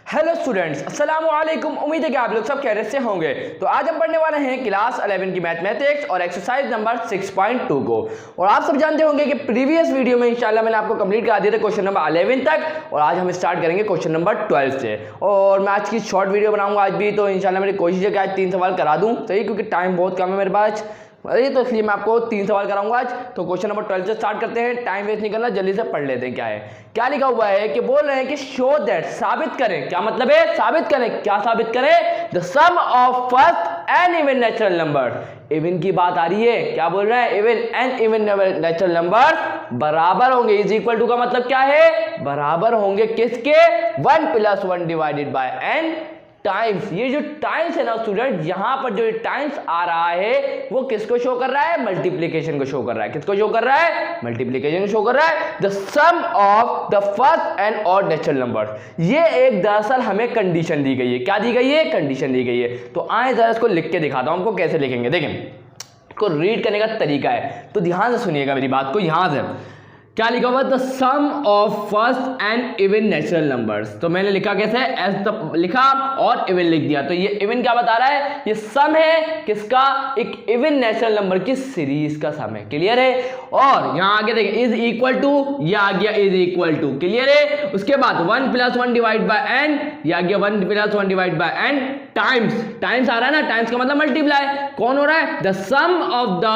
Hello students, अस्सलाम वालेकुम। उम्मीद है कि आप लोग सब खैरियत से होंगे। तो आज हम पढ़ने वाले हैं क्लास 11 की मैथमेटिक्स और एक्सरसाइज नंबर 6.2 को। और आप सब जानते होंगे कि प्रीवियस वीडियो में इंशाल्लाह मैंने आपको कंप्लीट करा दिया था क्वेश्चन नंबर 11 तक, और आज हम स्टार्ट करेंगे क्वेश्चन नंबर 12 से। और मैं आज की शॉर्ट वीडियो बनाऊंगा आज भी, तो इंशाल्लाह मेरी कोशिश है कि आज 3 सवाल करा दूँ, सही, क्योंकि टाइम बहुत कम है मेरे पास, तो इसलिए मैं आपको 3 सवाल कराऊंगा आज। तो क्वेश्चन नंबर 12 से स्टार्ट करते हैं, टाइम वेस्ट नहीं करना, जल्दी से पढ़ लेते हैं। क्या है, क्या लिखा हुआ है कि बोल रहे हैं कि शो दैट, साबित करें। क्या मतलब है साबित करें, क्या साबित करें? The sum of first n even natural number. Even की बात आ रही है, क्या बोल रहा है? Even n even natural number बराबर होंगे। इज इक्वल टू का मतलब क्या है? बराबर होंगे किसके? 1 + 1 डिवाइडेड बाय n टाइम्स। ये जो टाइम्स है ना स्टूडेंट, यहां पर जो टाइम्स आ रहा है वो किसको शो कर रहा है? मल्टीप्लीकेशन को शो कर रहा है। किसको शो कर रहा है? मल्टीप्लीकेशन को शो कर रहा है। The sum of the first n odd natural number. ये एक दरअसल हमें कंडीशन दी गई है। क्या दी गई है? कंडीशन दी गई है। तो आए जरा इसको लिख के दिखाता हूं आपको कैसे लिखेंगे। देखें, इसको रीड करने का तरीका है, तो ध्यान से सुनिएगा मेरी बात को। यहां से क्या लिखा हुआ? The sum of first n even natural numbers. तो मैंने लिखा कैसे? एज द लिखा और इवन लिख दिया। तो ये इवन क्या बता रहा है? ये सम है किसका? एक इवन नेचुरल नंबर की सीरीज का सम है। क्लियर है? और यहां आगे देखिए, इज इक्वल टू, ये आ गया इज इक्वल टू। क्लियर है? उसके बाद 1 + 1 डिवाइड बाय n, ये आ गया 1 + 1 divide by n times. Times आ रहा है ना, टाइम्स का मतलब मल्टीप्लाई। कौन हो रहा है? The sum of the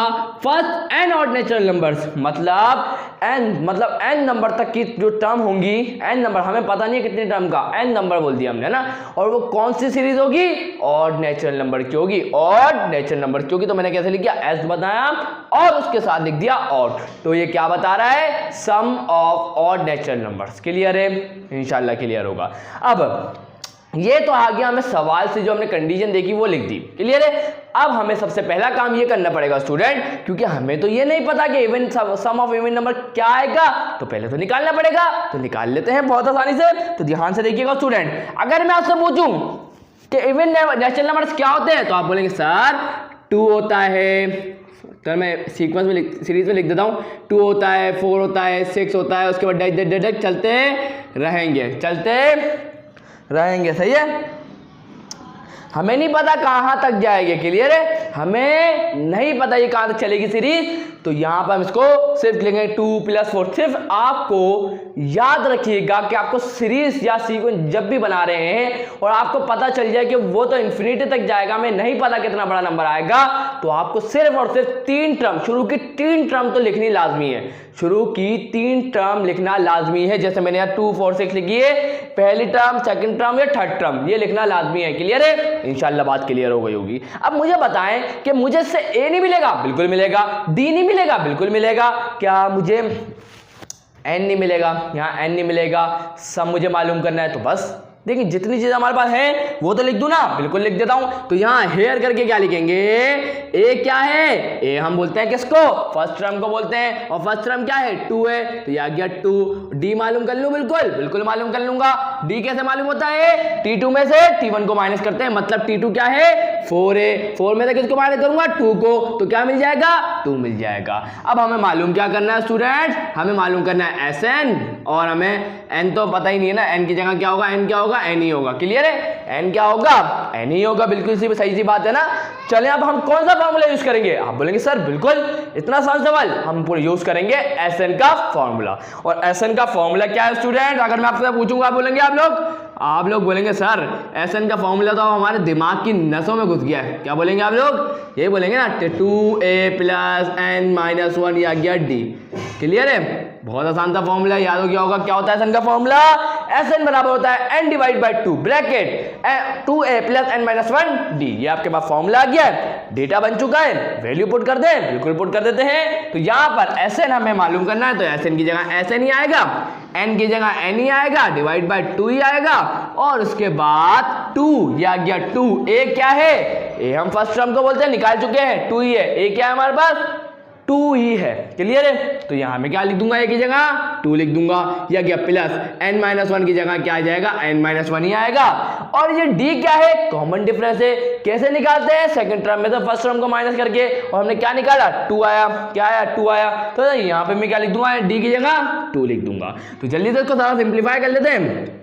first n odd natural numbers, मतलब n नंबर तक की जो टर्म होंगी, n नंबर, हमें पता नहीं है कितने टर्म का, n नंबर बोल दिया हमने ना। और वो कौन सी सीरीज होगी? ऑड नेचुरल नंबर की होगी। ऑड नेचुरल नंबर की होगी। तो मैंने कैसे लिख दिया? एस बताया और उसके साथ लिख दिया ऑड। तो ये क्या बता रहा है? Sum of odd natural numbers. Clear है? इंशाल्लाह क्लियर होगा। अब ये तो आ गया हमें सवाल से, जो हमने कंडीशन देखी वो लिख दी। क्लियर है? अब हमें सबसे पहला काम ये करना पड़ेगा स्टूडेंट, क्योंकि हमें तो ये नहीं पता कि even sum of even number क्या आएगा, तो पहले तो निकालना पड़ेगा। तो निकाल लेते हैं बहुत आसानी से। तो ध्यान से देखिएगा स्टूडेंट, अगर मैं आपसे पूछूं कि इवन नेचुरल नंबर्स क्या होते हैं, तो आप बोलेंगे सर 2 होता है, तो मैं सीक्वेंस में सीरीज में लिख देता हूँ। 2 होता है, 4 होता है, 6 होता है, उसके बाद डायरेक्ट चलते रहेंगे। सही है? हमें नहीं पता कहां तक जाएगी। क्लियर है? हमें नहीं पता ये कहां तक चलेगी सीरीज। तो यहां पर हम इसको सिर्फ लिखेंगे 2 + 4। सिर्फ आपको याद रखिएगा कि आपको सीरीज या सीक्वेंस जब भी बना रहे हैं और आपको पता चल जाए कि वो तो इन्फिनिटी तक जाएगा, हमें नहीं पता कितना बड़ा नंबर आएगा, तो आपको सिर्फ और सिर्फ 3 टर्म, शुरू की 3 टर्म तो लिखनी लाजमी है। शुरू की 3 टर्म लिखना लाजमी है। जैसे मैंने यहाँ 2, 4, 6 लिखी है, पहली टर्म, सेकंड टर्म या थर्ड टर्म, ये लिखना लाजमी है। क्लियर है? इंशाल्लाह बात क्लियर हो गई होगी। अब मुझे बताएं कि मुझे इससे ए नहीं मिलेगा? बिल्कुल मिलेगा। डी नहीं मिलेगा? बिल्कुल मिलेगा। क्या मुझे एन नहीं मिलेगा? यहाँ एन नहीं मिलेगा। सब मुझे मालूम करना है, तो बस देखिए जितनी चीजें हमारे पास है वो तो लिख दूं ना, बिल्कुल लिख देता हूं। तो यहां हेयर करके क्या लिखेंगे? ए क्या है? ए हम बोलते हैं किसको? फर्स्ट टर्म को बोलते हैं। और फर्स्ट टर्म क्या है? 2 है, तो ये आ गया 2। डी मालूम कर लूं? बिल्कुल मालूम कर लूंगा। डी कैसे मालूम होता है? T2 में से T1 को माइनस करते हैं, मतलब T2 क्या है? 4 है। 4 में से किसको माइनस करूंगा? 2 को, तो क्या मिल जाएगा? 2 मिल जाएगा। अब हमें मालूम क्या करना है स्टूडेंट? हमें मालूम करना है Sn, और हमें n तो पता ही नहीं है ना, n की जगह क्या होगा? n क्या होगा? n ही होगा। क्लियर है? n क्या होगा? n ही होगा। बिल्कुल सही सी बात है ना। चले अब हम कौन सा फॉर्मूला यूज करेंगे? आप बोलेंगे सर बिल्कुल, इतना आसान सवाल, हम पूरे यूज करेंगे Sn का फॉर्मूला। और Sn का फॉर्मूला क्या है स्टूडेंट? अगर मैं आपसे पूछूंगा, आप बोलेंगे आप लोग बोलेंगे सर Sn का फॉर्मूला तो हमारे दिमाग की नसों में घुस गया है। क्या बोलेंगे आप लोग? ये बोलेंगे ना, 2a + n - 1, ये आ गया d। क्लियर है? बहुत आसान था फॉर्मूला, याद हो गया होगा। क्या होता है Sn का फॉर्मूला? Sn बराबर होता है n divide by 2 bracket 2a + n - 1 d। ये आपके पास फॉर्मूला आ गया है, डेटा बन चुका है, वैल्यू पुट कर दें? बिल्कुल पुट कर देते हैं। तो यहाँ पर Sn हमें मालूम करना है, तो Sn की जगह Sn ही आएगा, n की जगह n ही आएगा, डिवाइड बाय 2 ही आएगा, और उसके बाद 2, ये आ गया 2। a क्या है? a हम फर्स्ट टर्म को बोलते हैं, निकाल चुके हैं, 2 ही है। a क्या है हमारे पास? 2 ही है। क्लियर है? तो यहां मैं क्या लिख दूंगा? a की जगह 2 लिख दूंगा। या क्या प्लस n - 1 की जगह क्या आ जाएगा? n - 1 ही आएगा। और ये d क्या है? कॉमन डिफरेंस है। कैसे निकालते हैं? सेकंड टर्म में तो फर्स्ट टर्म को माइनस करके, और हमने क्या निकाला? 2 आया। क्या आया? 2 आया। तो यहाँ पे मैं क्या लिख दूंगा? d की जगह 2 लिख दूंगा। तो जल्दी से इसको सारा सिंप्लीफाई कर लेते हैं।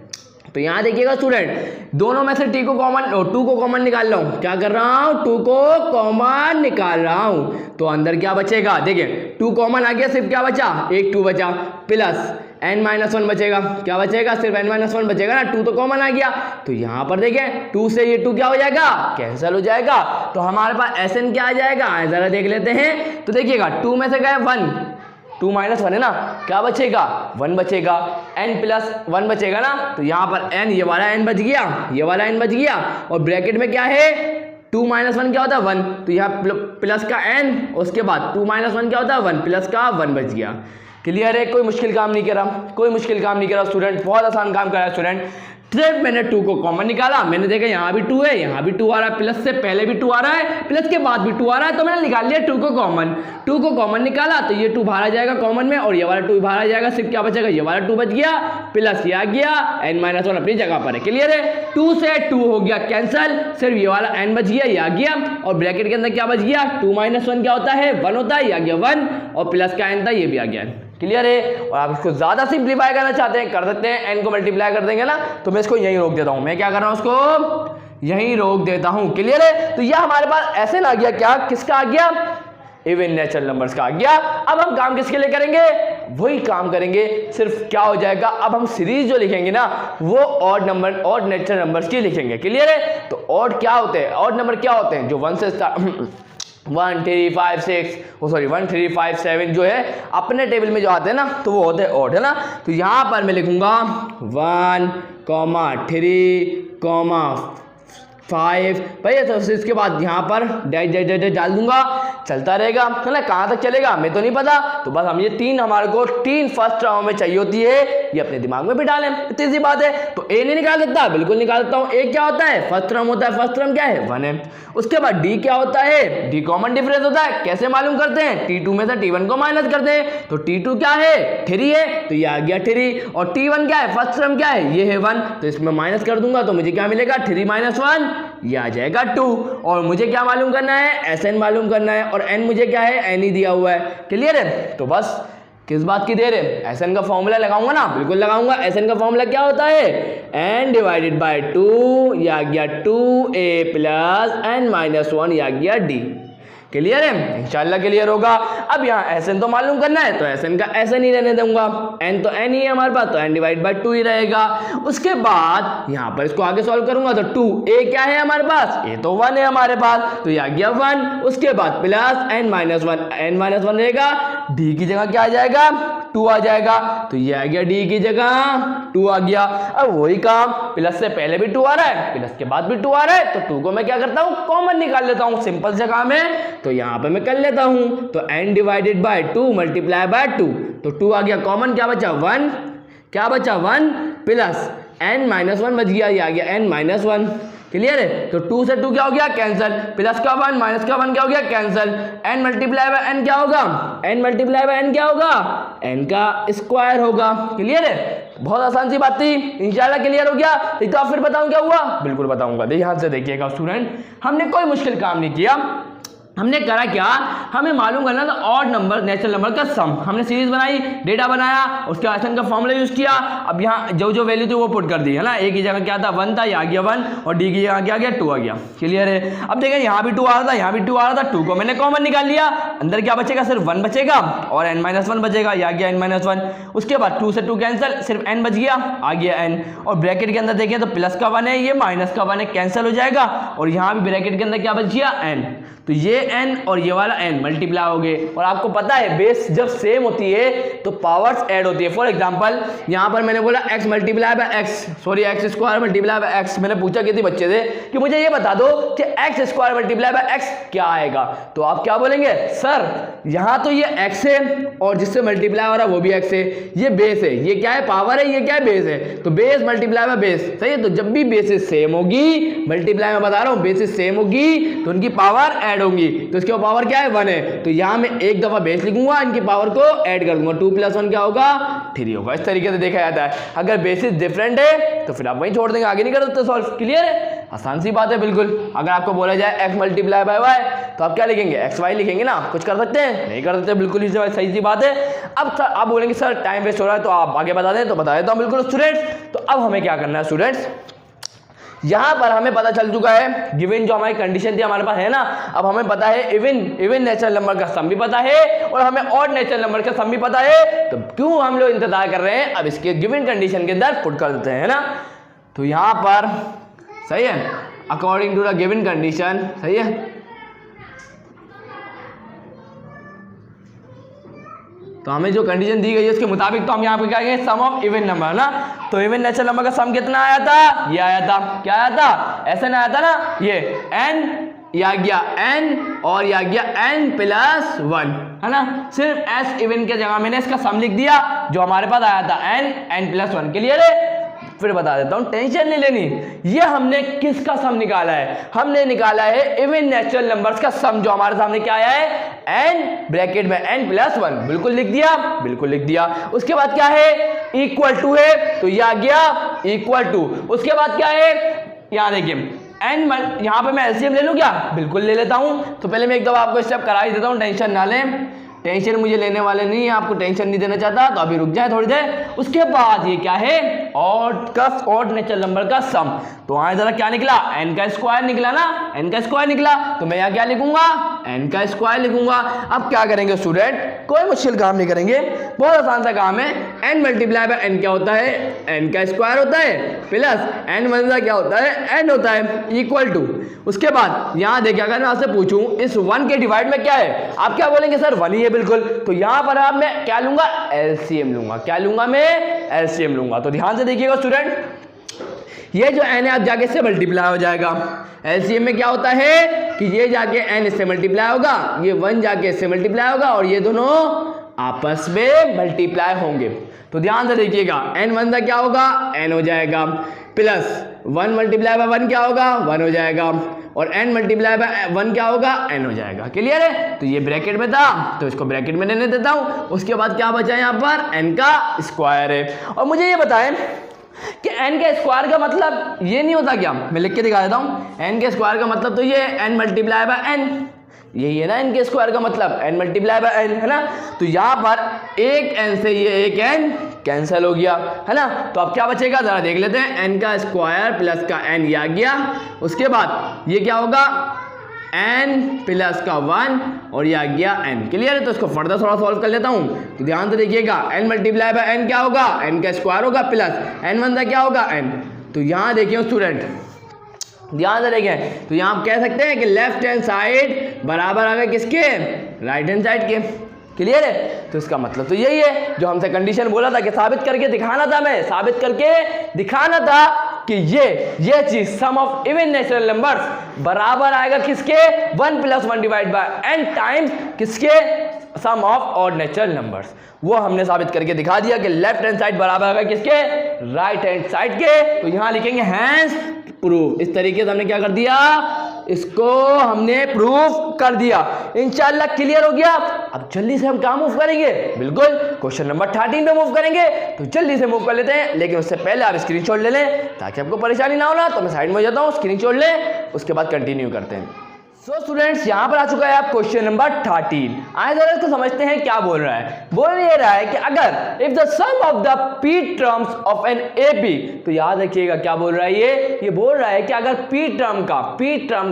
तो यहाँ देखिएगा स्टूडेंट, दोनों में से टी को कॉमन, 2 को कॉमन निकाल रहा हूँ। क्या कर रहा हूँ? 2 को कॉमन निकाल रहा हूँ। तो अंदर क्या बचेगा? देखिए 2 कॉमन आ गया, सिर्फ क्या बचा? एक 2 बचा, प्लस n-1 बचेगा। क्या बचेगा? सिर्फ n-1 बचेगा ना, 2 तो कॉमन आ गया। तो यहाँ पर देखें 2 से ये 2 क्या हो जाएगा? कैंसिल हो जाएगा। तो हमारे पास Sn क्या आ जाएगा? जरा देख लेते हैं। तो देखिएगा 2 में से गए 1, 2 - 1 है ना, क्या बचेगा? 1 बचेगा, n+1 बचेगा ना। तो यहाँ पर n, ये वाला n बच गया, ये वाला n बच गया, और ब्रैकेट में क्या है? 2 - 1 क्या होता है? 1। तो यहाँ प्लस का n, उसके बाद 2 - 1 क्या होता है? 1, प्लस का 1 बच गया। क्लियर है? कोई मुश्किल काम नहीं करा, कोई मुश्किल काम नहीं करा स्टूडेंट, बहुत आसान काम करा स्टूडेंट। सिर्फ मैंने 2 को कॉमन निकाला, मैंने देखा यहाँ भी 2 है, यहाँ भी 2 आ रहा है, प्लस से पहले भी 2 आ रहा है, प्लस के बाद भी 2 आ रहा है, तो मैंने निकाल लिया 2 को कॉमन। 2 को कॉमन निकाला तो ये 2 बाहर आ जाएगा कॉमन में, और ये वाला 2 बाहर आ जाएगा, सिर्फ क्या बचेगा? ये वाला 2 बच गया, प्लस ये आ गया, n-1 अपनी जगह पर है। क्लियर है? 2 से 2 हो गया कैंसिल, सिर्फ ये वाला n बच गया, ये आ गया, और ब्रैकेट के अंदर क्या बच गया? 2 - 1 क्या होता है? 1 होता है, ये आ गया 1, और प्लस का n था, ये भी आ गया। क्लियर है? और आप इसको ज्यादा सिंप्लीफाई करना चाहते हैं, कर सकते हैं, n को मल्टीप्लाई कर देंगे ना, तो मैं इसको यहीं रोक देता हूं। मैं क्या कर रहा हूं? उसको यहीं रोक देता हूं। क्लियर है? तो यह हमारे पास ऐसे ना आ गया, क्या किसका आ गया? इवन नेचुरल नंबर्स का आ गया। अब हम काम किसके लिए करेंगे? वही काम करेंगे, सिर्फ क्या हो जाएगा? अब हम सीरीज जो लिखेंगे ना, वो odd number, odd natural numbers की लिखेंगे। क्लियर है? तो ऑड क्या होते हैं? ऑड नंबर क्या होते हैं? जो 1 से 1 3 5 6 1 3 5 7 जो है अपने टेबल में जो आते हैं ना, तो वो होते हैं ऑड, है ना। तो यहाँ पर मैं लिखूंगा 1, 3, 5 भैया, तो इसके बाद यहाँ पर डैश डैश डैश डाल दूंगा, चलता रहेगा, है ना। कहाँ तक चलेगा मैं तो नहीं पता। तो बस हम ये 3 हमारे को 3 फर्स्ट टर्म में चाहिए होती है, ये अपने दिमाग में भी डालें, इतनी सी बात है। तो ए नहीं निकाल सकता? बिल्कुल निकाल सकता हूँ। ए क्या होता है? फर्स्ट टर्म होता है, फर्स्ट टर्म क्या है? 1 है। उसके बाद डी क्या होता है? डी कॉमन डिफरेंस होता है। कैसे मालूम करते हैं? T2 में से T1 को माइनस करते हैं, तो T2 क्या है? 3 है, तो ये आ गया 3, और T1 क्या है? फर्स्ट टर्म क्या है? ये है 1, तो इसमें माइनस कर दूंगा, तो मुझे क्या मिलेगा? 3 - 1, ये आ जाएगा 2। और मुझे क्या मालूम करना है? Sn मालूम करना है, और n मुझे क्या है? n ही दिया हुआ है। क्लियर है? तो बस किस बात की देर है? Sn का फॉर्मूला लगाऊंगा ना, बिल्कुल लगाऊंगा। Sn का फॉर्मूला क्या होता है? n डिवाइडेड बाय 2, ये आ गया 2a प्लस n-1, ये आ गया d। क्लियर है? इंशाल्लाह क्लियर होगा। अब यहाँ Sn तो मालूम करना है, तो Sn का Sn ही रहने दूंगा, n तो n ही है हमारे पास, तो n डिवाइड बाय 2 ही रहेगा। उसके बाद यहाँ पर इसको आगे सॉल्व करूंगा, तो 2a क्या है हमारे पास? a तो 1 है हमारे पास, तो ये आ गया 1। उसके बाद प्लस n-1 रहेगा, d की जगह क्या आ जाएगा? 2 आ जाएगा, तो ये आ गया d की जगह 2 आ गया। अब वही काम, प्लस से पहले भी 2 आ रहा है, प्लस के बाद भी 2 आ रहा है, तो 2 को मैं क्या करता हूँ? कॉमन निकाल लेता हूँ, सिंपल से काम है। तो यहाँ पे मैं कर लेता हूं, तो n divided by 2 multiply by 2, तो 2 आ गया कॉमन, क्या बचा? 1, क्या बचा? 1 प्लस n-1 बच गया, ये आ गया n-1। क्लियर है? तो 2 से 2 क्या हो गया? कैंसिल, प्लस का 1 माइनस का 1 क्या हो गया? Cancel. n multiply by n क्या होगा? n मल्टीप्लाई बाय n क्या होगा? n का स्क्वायर होगा। क्लियर है? बहुत आसान सी बात थी, इंशाल्लाह क्लियर हो गया। तो आप फिर बताऊं क्या हुआ? बिल्कुल बताऊंगा, ध्यान से देखिएगा स्टूडेंट। हमने कोई मुश्किल काम नहीं किया, हमने करा क्या? हमें मालूम करना था ऑड नंबर नेचुरल नंबर का सम। हमने सीरीज बनाई, डेटा बनाया, उसके Sn का फॉर्मूला यूज किया। अब यहाँ जो वैल्यू थी वो पुट कर दी, है ना। ए की जगह क्या था? 1 था, ये आ गया 1, और डी की जगह क्या आ गया? 2 आ गया। क्लियर है? अब देखें यहाँ भी 2 आ रहा था, यहाँ भी 2 आ रहा था, 2 को मैंने कॉमन निकाल लिया, अंदर क्या बचेगा? सिर्फ 1 बचेगा, और n-1 बचेगा, ये आ गया n-1। उसके बाद 2 से 2 कैंसिल, सिर्फ n बच गया, आ गया n, और ब्रैकेट के अंदर देखें तो प्लस का 1 है, ये माइनस का 1 है, कैंसिल हो जाएगा, और यहाँ भी ब्रैकेट के अंदर क्या बच गया? n। तो ये n और ये वाला n मल्टीप्लाई हो गए। और आपको पता है बेस जब सेम होती है तो पावर्स ऐड होती है। फॉर एग्जांपल यहाँ पर मैंने बोला x multiply by x, sorry x square multiply by x। मैंने पूछा किसी बच्चे से कि मुझे ये बता दो कि x square multiply by x क्या आएगा, तो आप क्या बोलेंगे? सर यहाँ तो ये x है और जिससे मल्टीप्लाई हो रहा है वो भी x है, ये बेस है, ये क्या है? पावर है, ये क्या है? बेस है। तो बेस मल्टीप्लाई बाय बेस, सही है। तो जब भी बेसिस सेम होगी, मल्टीप्लाई में बता रहा हूँ, बेसिस सेम होगी तो उनकी पावर ऐड होंगी। तो इसकी पावर क्या है? 1 है। तो यहाँ मैं एक दफा बेस लिखूंगा, इनकी पावर को ऐड कर दूंगा, 2 + 1 क्या होगा? 3 होगा। इस तरीके से देखा जाता है। अगर बेसिस डिफरेंट है तो फिर आप वहीं छोड़ देंगे, आगे नहीं कर सकते सॉल्व। क्लियर है? आसान सी बात है बिल्कुल। अगर आपको बोला जाए x मल्टीप्लाई बाय y तो आप क्या लिखेंगे? xy लिखेंगे ना, कुछ कर सकते हैं? नहीं कर देते, बिल्कुल ही सही सी बात है। अब आप बोलेंगे सर टाइम वेस्ट हो रहा है, तो आप आगे बता दें, तो बता देता हूँ बिल्कुल स्टूडेंट्स। तो अब हमें क्या करना है स्टूडेंट्स, यहां पर हमें पता चल चुका है गिवन जो हमारी कंडीशन थी हमारे पास है ना, अब हमें पता है इवन नेचुरल नंबर का सम भी पता है और हमें ऑड नेचुरल नंबर का सम भी पता है। तो क्यों हम लोग इंतजार कर रहे हैं, अब इसके गिवन कंडीशन के अंदर पुट कर देते हैं ना। तो यहां पर सही है, according to the given condition, सही है। तो हमें जो कंडीशन दी गई है उसके मुताबिक तो हम यहाँ पे क्या करेंगे, सम ऑफ इवन नंबर ना। तो इवन नेचुरल नंबर का सम कितना आया था, ये आया था, क्या आया था, ऐसे ना आया था ना, ये n, ये आ गया n और ये आ गया n+1, है ना। सिर्फ s इवन के जगह मैंने इसका सम लिख दिया जो हमारे पास आया था n+1 के लिए। फिर बता देता हूं, टेंशन नहीं लेनी। ये हमने किसका सम निकाला है, हमने निकाला है इवन नेचुरल नंबर्स का सम, जो हमारे सामने क्या आया है, n ब्रैकेट में n+1, बिल्कुल लिख दिया, बिल्कुल लिख दिया। उसके बाद क्या है, इक्वल टू है, तो ये आ गया इक्वल टू। उसके बाद क्या है, यहां देखिए n, यहां पे मैं एलसीएम ले लूं क्या, बिल्कुल ले लेता हूं। तो पहले मैं एक दफा आपको स्टेप करा ही देता हूं, टेंशन ना लें, टेंशन मुझे लेने वाले नहीं है, आपको टेंशन नहीं देना चाहता तो अभी रुक जाए थोड़ी देर। उसके बाद ये क्या है, ऑड नेचुरल नंबर का सम। तो वहां जरा क्या निकला, n का स्क्वायर निकला ना, n का स्क्वायर निकला, तो मैं यहाँ क्या लिखूंगा, n का स्क्वायर लिखूंगा। अब क्या करेंगे स्टूडेंट, कोई मुश्किल काम नहीं करेंगे, बहुत आसान सा काम है। n मल्टीप्लाई बाय n क्या होता है, n का स्क्वायर होता है, प्लस n वन क्या होता है, n होता है, इक्वल टू। उसके बाद यहाँ देखिए, अगर मैं आपसे पूछूं इस 1 के डिवाइड में क्या है, आप क्या बोलेंगे, सर 1 ही है बिल्कुल। तो यहाँ पर आप मैं क्या लूंगा, एलसीएम लूंगा, क्या लूंगा मैं, एलसीएम लूंगा। तो ध्यान से देखिएगा स्टूडेंट, ये जो n है आप जाके इससे मल्टीप्लाई हो जाएगा। एलसीएम में क्या होता है कि ये जाके n इससे मल्टीप्लाई होगा, ये 1 जाके इससे मल्टीप्लाई होगा और ये दोनों आपस में मल्टीप्लाई होंगे। तो ध्यान से देखिएगा, n क्या होगा, n हो जाएगा, प्लस 1 मल्टीप्लाई बाय 1 क्या होगा, 1 हो जाएगा, और n मल्टीप्लाई बाय 1 क्या होगा, n हो जाएगा। क्लियर है। तो ये ब्रैकेट में था तो इसको ब्रैकेट में लेने देता हूं। उसके बाद क्या बचा यहाँ पर, n का स्क्वायर है। और मुझे ये बताएं कि n के स्क्वायर का मतलब ये नहीं होता क्या, मैं लिख के दिखा देता हूँ। n के स्क्वायर का मतलब तो ये n मल्टीप्लाई बाय n, यही है ना n के स्क्वायर का मतलब, n मल्टीप्लाई बाय n, है ना। तो यहाँ पर एक n से ये एक n कैंसिल हो गया, है ना। तो अब क्या बचेगा जरा देख लेते हैं, n का स्क्वायर प्लस का n ये आ गया। उसके बाद ये क्या होगा, n प्लस का 1 और ये आ गया n। क्लियर है। तो इसको फर्दर थोड़ा सॉल्व कर लेता हूँ। तो ध्यान से देखिएगा, n मल्टीप्लाई बाय n क्या होगा, n का स्क्वायर होगा, प्लस n वन क्या होगा, n। तो यहाँ देखिए स्टूडेंट, ध्यान से देखें, तो यहाँ आप कह सकते हैं कि लेफ्ट हैंड साइड बराबर आ गए किसके, राइट हैंड साइड के। क्लियर है। तो इसका मतलब तो यही है जो हमसे कंडीशन बोला था कि साबित करके दिखाना था, मैं साबित करके दिखाना था कि ये चीज सम ऑफ इवन नेचुरल नंबर्स बराबर आएगा किसके, 1 + 1 डिवाइड बाय n टाइम्स किसके, सम ऑफ ऑड नेचुरल नंबर्स। वो हमने साबित करके दिखा दिया कि लेफ्ट हैंड साइड बराबर आएगा किसके, राइट हैंड साइड के। तो यहां लिखेंगे हैंस प्रूफ। इस तरीके से हमने क्या कर दिया, इसको हमने प्रूफ कर दिया। इंशाल्लाह क्लियर हो गया। अब जल्दी से हम कहां मूव करेंगे, बिल्कुल क्वेश्चन नंबर 13 पे मूव करेंगे। तो जल्दी से मूव कर लेते हैं, लेकिन उससे पहले आप स्क्रीनशॉट ले लें ताकि आपको परेशानी ना हो ना। तो मैं साइड में हो जाता हूँ, स्क्रीनशॉट लें, उसके बाद कंटिन्यू करते हैं। सो स्टूडेंट्स, यहाँ पर आ चुका है आप क्वेश्चन नंबर 13। आए जरा इसको समझते हैं क्या बोल रहा है। बोल ये रहा है कि अगर if the sum of the p terms of an AP, तो याद रखिएगा क्या बोल रहा है ये बोल रहा है कि अगर पी टर्म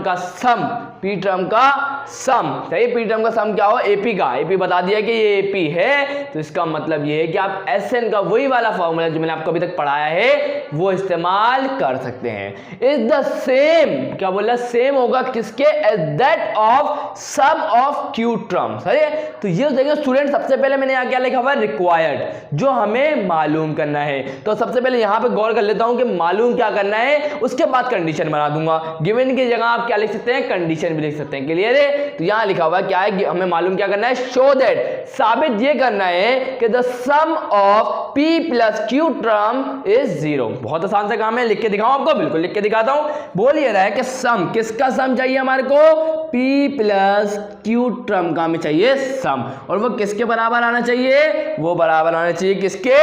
का सम, पी टर्म का सम, सही, पी टर्म का सम क्या हो, एपी का, एपी बता दिया कि ये एपी है। तो इसका मतलब ये है कि आप एसएन का वही वाला फॉर्मूला जो मैंने आपको अभी तक पढ़ाया है वो इस्तेमाल कर सकते हैं। इज द सेम, क्या बोल रहा है, सेम होगा किसके, as that of sum of q term. सही है। तो ये देखिए स्टूडेंट, सबसे पहले मैंने यहाँ क्या लिखा हुआ है, रिक्वायर्ड, जो हमें मालूम करना है। तो सबसे पहले यहाँ पे गौर कर लेता हूँ कि मालूम क्या करना है, उसके बाद कंडीशन बना दूंगा। गिवन की जगह आप क्या लिख सकते हैं, कंडीशन भी लिख सकते हैं। क्लियर है। तो यहाँ लिखा हुआ क्या है, हमें मालूम क्या करना है, शो दैट, साबित ये करना है कि the sum of p plus Q term is 0। बहुत आसान सा काम है, लिख के दिखाऊं आपको, बिल्कुल लिख के दिखाता हूं। बोल ये रहा है कि सम, किसका सम चाहिए हमारे को, P प्लस Q टर्म का हमें चाहिए सम, और वो किसके बराबर आना चाहिए, वो बराबर आना चाहिए किसके,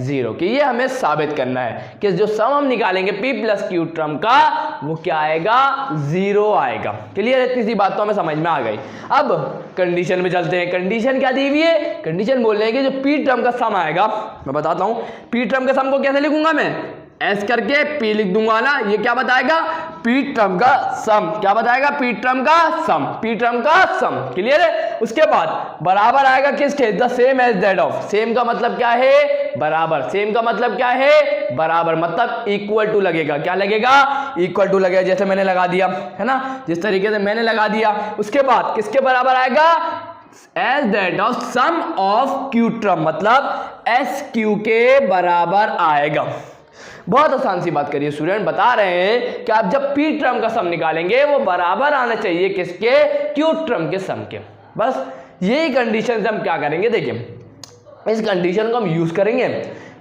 0 के। ये हमें साबित करना है कि जो सम हम निकालेंगे P प्लस Q टर्म का वो क्या आएगा, 0 आएगा। क्लियर है, इतनी सी बात तो हमें समझ में आ गई। अब कंडीशन में चलते हैं। कंडीशन क्या दी हुई है, कंडीशन बोल रहे हैं कि जो P टर्म का सम आएगा, मैं बताता हूं P टर्म के सम को कैसे लिखूंगा, मैं S करके P लिख दूंगा ना। ये क्या बताएगा, P टर्म का सम, क्या बताएगा, P टर्म का सम, P टर्म का सम। क्लियर है। उसके बाद बराबर आएगा किसके, the same as that of. Same का मतलब क्या है, बराबर। सेम का मतलब क्या है, बराबर, मतलब इक्वल टू लगेगा। क्या लगेगा, इक्वल टू लगेगा, जैसे मैंने लगा दिया है ना, जिस तरीके से मैंने लगा दिया। उसके बाद किसके बराबर आएगा, as that of sum of Q term, मतलब SQ के बराबर आएगा। बहुत आसान सी बात करिए स्टूडेंट, बता रहे हैं कि आप जब P टर्म का सम निकालेंगे वो बराबर आना चाहिए किसके, Q टर्म के सम के। बस यही कंडीशन से हम क्या करेंगे, देखिए इस कंडीशन को हम यूज करेंगे।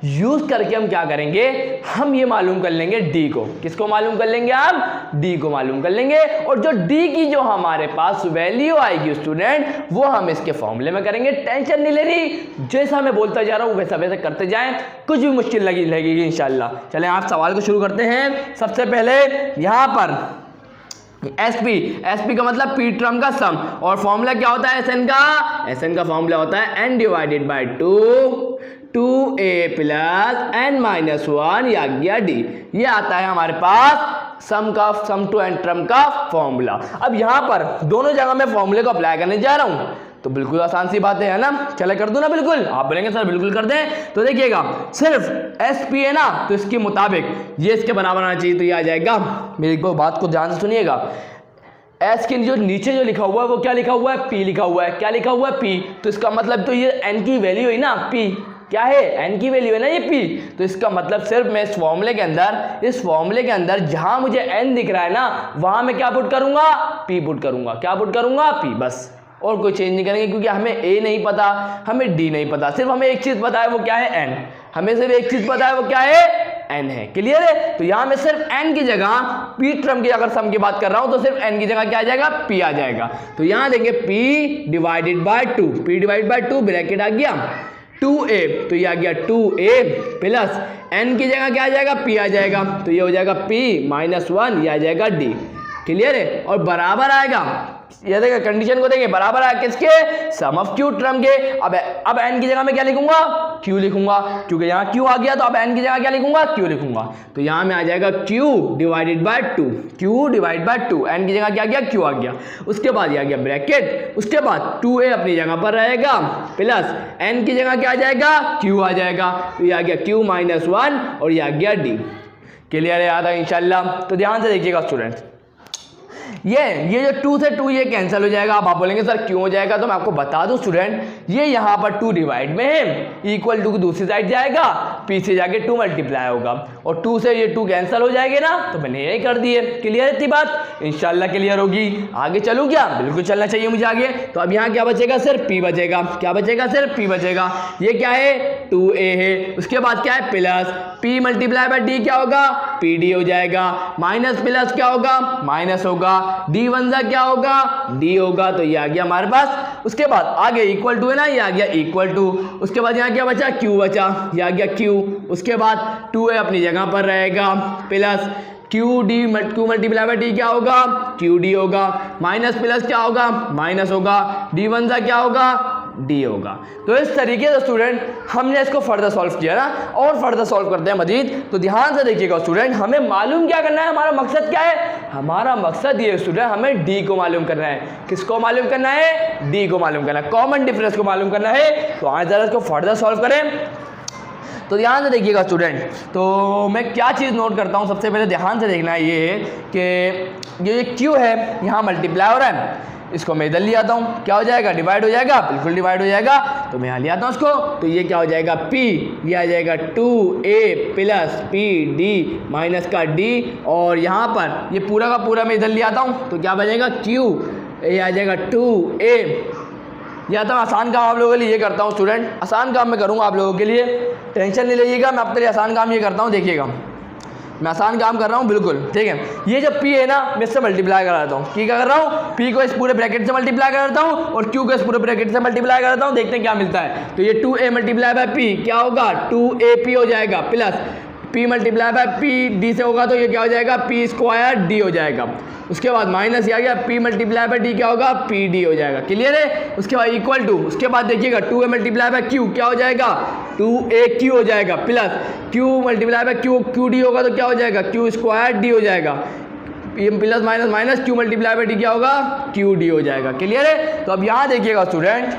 यूज करके हम क्या करेंगे, हम ये मालूम कर लेंगे D को। किसको मालूम कर लेंगे, हम D को मालूम कर लेंगे। और जो D की जो हमारे पास वैल्यू आएगी स्टूडेंट, वो हम इसके फॉर्मूले में करेंगे। टेंशन नहीं लेनी, जैसा मैं बोलता जा रहा हूँ वैसा वैसा करते जाएं, कुछ भी मुश्किल लगेगी इंशाल्लाह। चलें आप सवाल को शुरू करते हैं। सबसे पहले यहाँ पर SP का मतलब P टर्म का सम, और फॉर्मूला क्या होता है SN का, SN का फॉर्मूला होता है N divided by 2A plus N minus 1, या गया D। ये आता है हमारे पास सम टू N टर्म का फॉर्मूला। अब यहाँ पर दोनों जगह मैं फॉर्मूले को अप्लाई करने जा रहा हूँ, तो बिल्कुल आसान सी बात है ना। चले कर दूं ना, बिल्कुल। आप बोलेंगे सर बिल्कुल कर दें, तो देखिएगा सिर्फ SP है ना, तो इसके मुताबिक ये इसके बराबर आना चाहिए, तो ये आ जाएगा। मेरी को बात को ध्यान से सुनिएगा। S के जो नीचे जो लिखा हुआ है वो क्या लिखा हुआ है, P लिखा हुआ है। क्या लिखा हुआ है, P। तो इसका मतलब तो ये N की वैल्यू है ना, P क्या है, N की वैल्यू है ना ये P। तो इसका मतलब सिर्फ मैं इस फॉर्मूले के अंदर जहां मुझे N दिख रहा है ना, वहां मैं क्या पुट करूंगा, P पुट करूंगा। क्या पुट करूंगा, P, बस। और कोई चेंज नहीं करेंगे, क्योंकि हमें A नहीं पता, हमें D नहीं पता, सिर्फ हमें एक चीज पता है, वो क्या है, N। हमें सिर्फ एक चीज पता है, वो क्या है, N है। क्लियर है। तो यहां मैं सिर्फ N की जगह P टर्म की अगर सम की बात कर रहा हूं, तो सिर्फ N की जगह क्या आ जाएगा, P आ जाएगा। तो यहां देंगे P divided by 2, P divided by 2 bracket आ गया 2A, तो ये आ गया 2A प्लस N की जगह क्या आ जाएगा, P आ जाएगा। तो ये हो जाएगा P माइनस 1, ये आ जाएगा D। क्लियर है। और बराबर आएगा, ये देखिए कंडीशन को देंगे, बराबर आएगा किसके, सम ऑफ Q टर्म के। अब N की जगह में क्या लिखूंगा, Q लिखूंगा, क्योंकि यहाँ Q आ गया, तो अब N की जगह क्या लिखूंगा, Q लिखूंगा। तो यहाँ में आ जाएगा Q divided by 2, Q divide by 2, N की जगह क्या आ गया, Q आ गया। उसके बाद ये आ गया ब्रैकेट, उसके बाद 2A अपनी जगह पर रहेगा प्लस N की जगह क्या आ जाएगा, Q आ जाएगा। तो ये आ गया Q माइनस 1, और ये आ गया D। क्लियर है, आता है इंशाल्लाह। तो ध्यान से देखिएगा स्टूडेंट्स, ये जो 2 से 2 ये कैंसिल हो जाएगा। अब आप बोलेंगे सर क्यों हो जाएगा, तो मैं आपको बता दूं स्टूडेंट, ये यहाँ पर 2 डिवाइड में है, इक्वल टू की दूसरी साइड जाएगा, P से जाके 2 मल्टीप्लाई होगा, और 2 से ये 2 कैंसिल हो जाएंगे ना, तो मैंने यही कर दिए। क्लियर है बात, इंशाल्लाह क्लियर होगी। आगे चलूँ क्या, बिल्कुल चलना चाहिए मुझे आगे। तो अब यहाँ क्या बचेगा, सिर्फ P बचेगा। क्या बचेगा, सिर्फ P बचेगा। ये क्या है, 2A है। उसके बाद क्या है, plus P multiply by D क्या होगा, PD हो जाएगा, माइनस प्लस क्या होगा, माइनस होगा, D1 का क्या होगा, D होगा। तो ये आ गया हमारे पास। उसके बाद आगे इक्वल टू है ना, ये आ गया इक्वल टू। उसके बाद यहाँ क्या बचा, Q बचा, ये आ गया Q। उसके बाद 2A अपनी जगह पर रहेगा plus Q multiply by D क्या होगा, QD होगा, माइनस प्लस क्या होगा, माइनस होगा, D1 का क्या होगा, D होगा। तो इस तरीके से स्टूडेंट हमने इसको फर्दर सॉल्व किया ना, और फर्दर सॉल्व करते हैं मजीद। तो ध्यान से देखिएगा स्टूडेंट, हमें मालूम क्या करना है, हमारा मकसद क्या है, हमारा मकसद ये स्टूडेंट, हमें D को मालूम करना है। किसको मालूम करना है, D को मालूम करना है, कॉमन डिफरेंस को मालूम करना है। तो आज जरा इसको फर्दर सॉल्व करें। तो ध्यान से देखिएगा स्टूडेंट, तो मैं क्या चीज़ नोट करता हूँ, सबसे पहले ध्यान से देखना है ये है कि ये Q है, यहाँ मल्टीप्लाई हो रहा है, इसको मैं इधर ले आता हूँ, क्या हो जाएगा, डिवाइड हो जाएगा, बिल्कुल डिवाइड हो जाएगा। तो मैं यहाँ ले आता हूँ इसको, तो ये क्या हो जाएगा, P, ये आ जाएगा 2A प्लस PD माइनस का D, और यहाँ पर ये पूरा का पूरा मैं इधर ले आता हूँ, तो क्या बनेगा, Q, ये आ जाएगा 2A। या तो आसान काम आप लोगों के लिए ये करता हूँ स्टूडेंट, आसान काम मैं करूँगा आप लोगों के लिए, टेंशन नहीं लीजिएगा, मैं आपके लिए आसान काम ये करता हूँ। देखिएगा मैं आसान काम कर रहा हूँ बिल्कुल, ठीक है। ये जो P है ना, मैं इससे मल्टीप्लाई करा देता हूँ। क्या कर रहा हूँ, P को इस पूरे ब्रैकेट से मल्टीप्लाई कर देता हूँ और Q को इस पूरे ब्रैकेट से मल्टीप्लाई कर देता हूँ, देखते हैं क्या मिलता है। तो ये 2A मल्टीप्लाई बाय P क्या होगा, 2AP हो जाएगा, plus P multiply by P D से होगा तो ये क्या हो जाएगा, P स्क्वायर D हो जाएगा। उसके बाद माइनस आ गया, P मल्टीप्लाई बाय D क्या होगा, PD हो जाएगा। क्लियर है। उसके बाद इक्वल टू, उसके बाद देखिएगा 2A मल्टीप्लाई बाय Q क्या हो जाएगा, 2AQ हो जाएगा, plus Q multiply by QD होगा तो क्या हो जाएगा, Q स्क्वायर D हो जाएगा। Plus minus minus Q multiply by D क्या होगा, QD हो जाएगा। क्लियर है। तो अब यहाँ देखिएगा स्टूडेंट,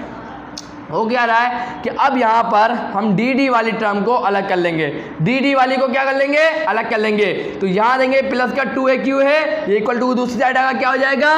हो क्या रहा है कि अब यहाँ पर हम डी वाली टर्म को अलग कर लेंगे, डी वाली को क्या कर लेंगे, अलग कर लेंगे। तो यहाँ देंगे प्लस का 2AQ है, इक्वल टू दूसरी साइड आएगा क्या हो जाएगा,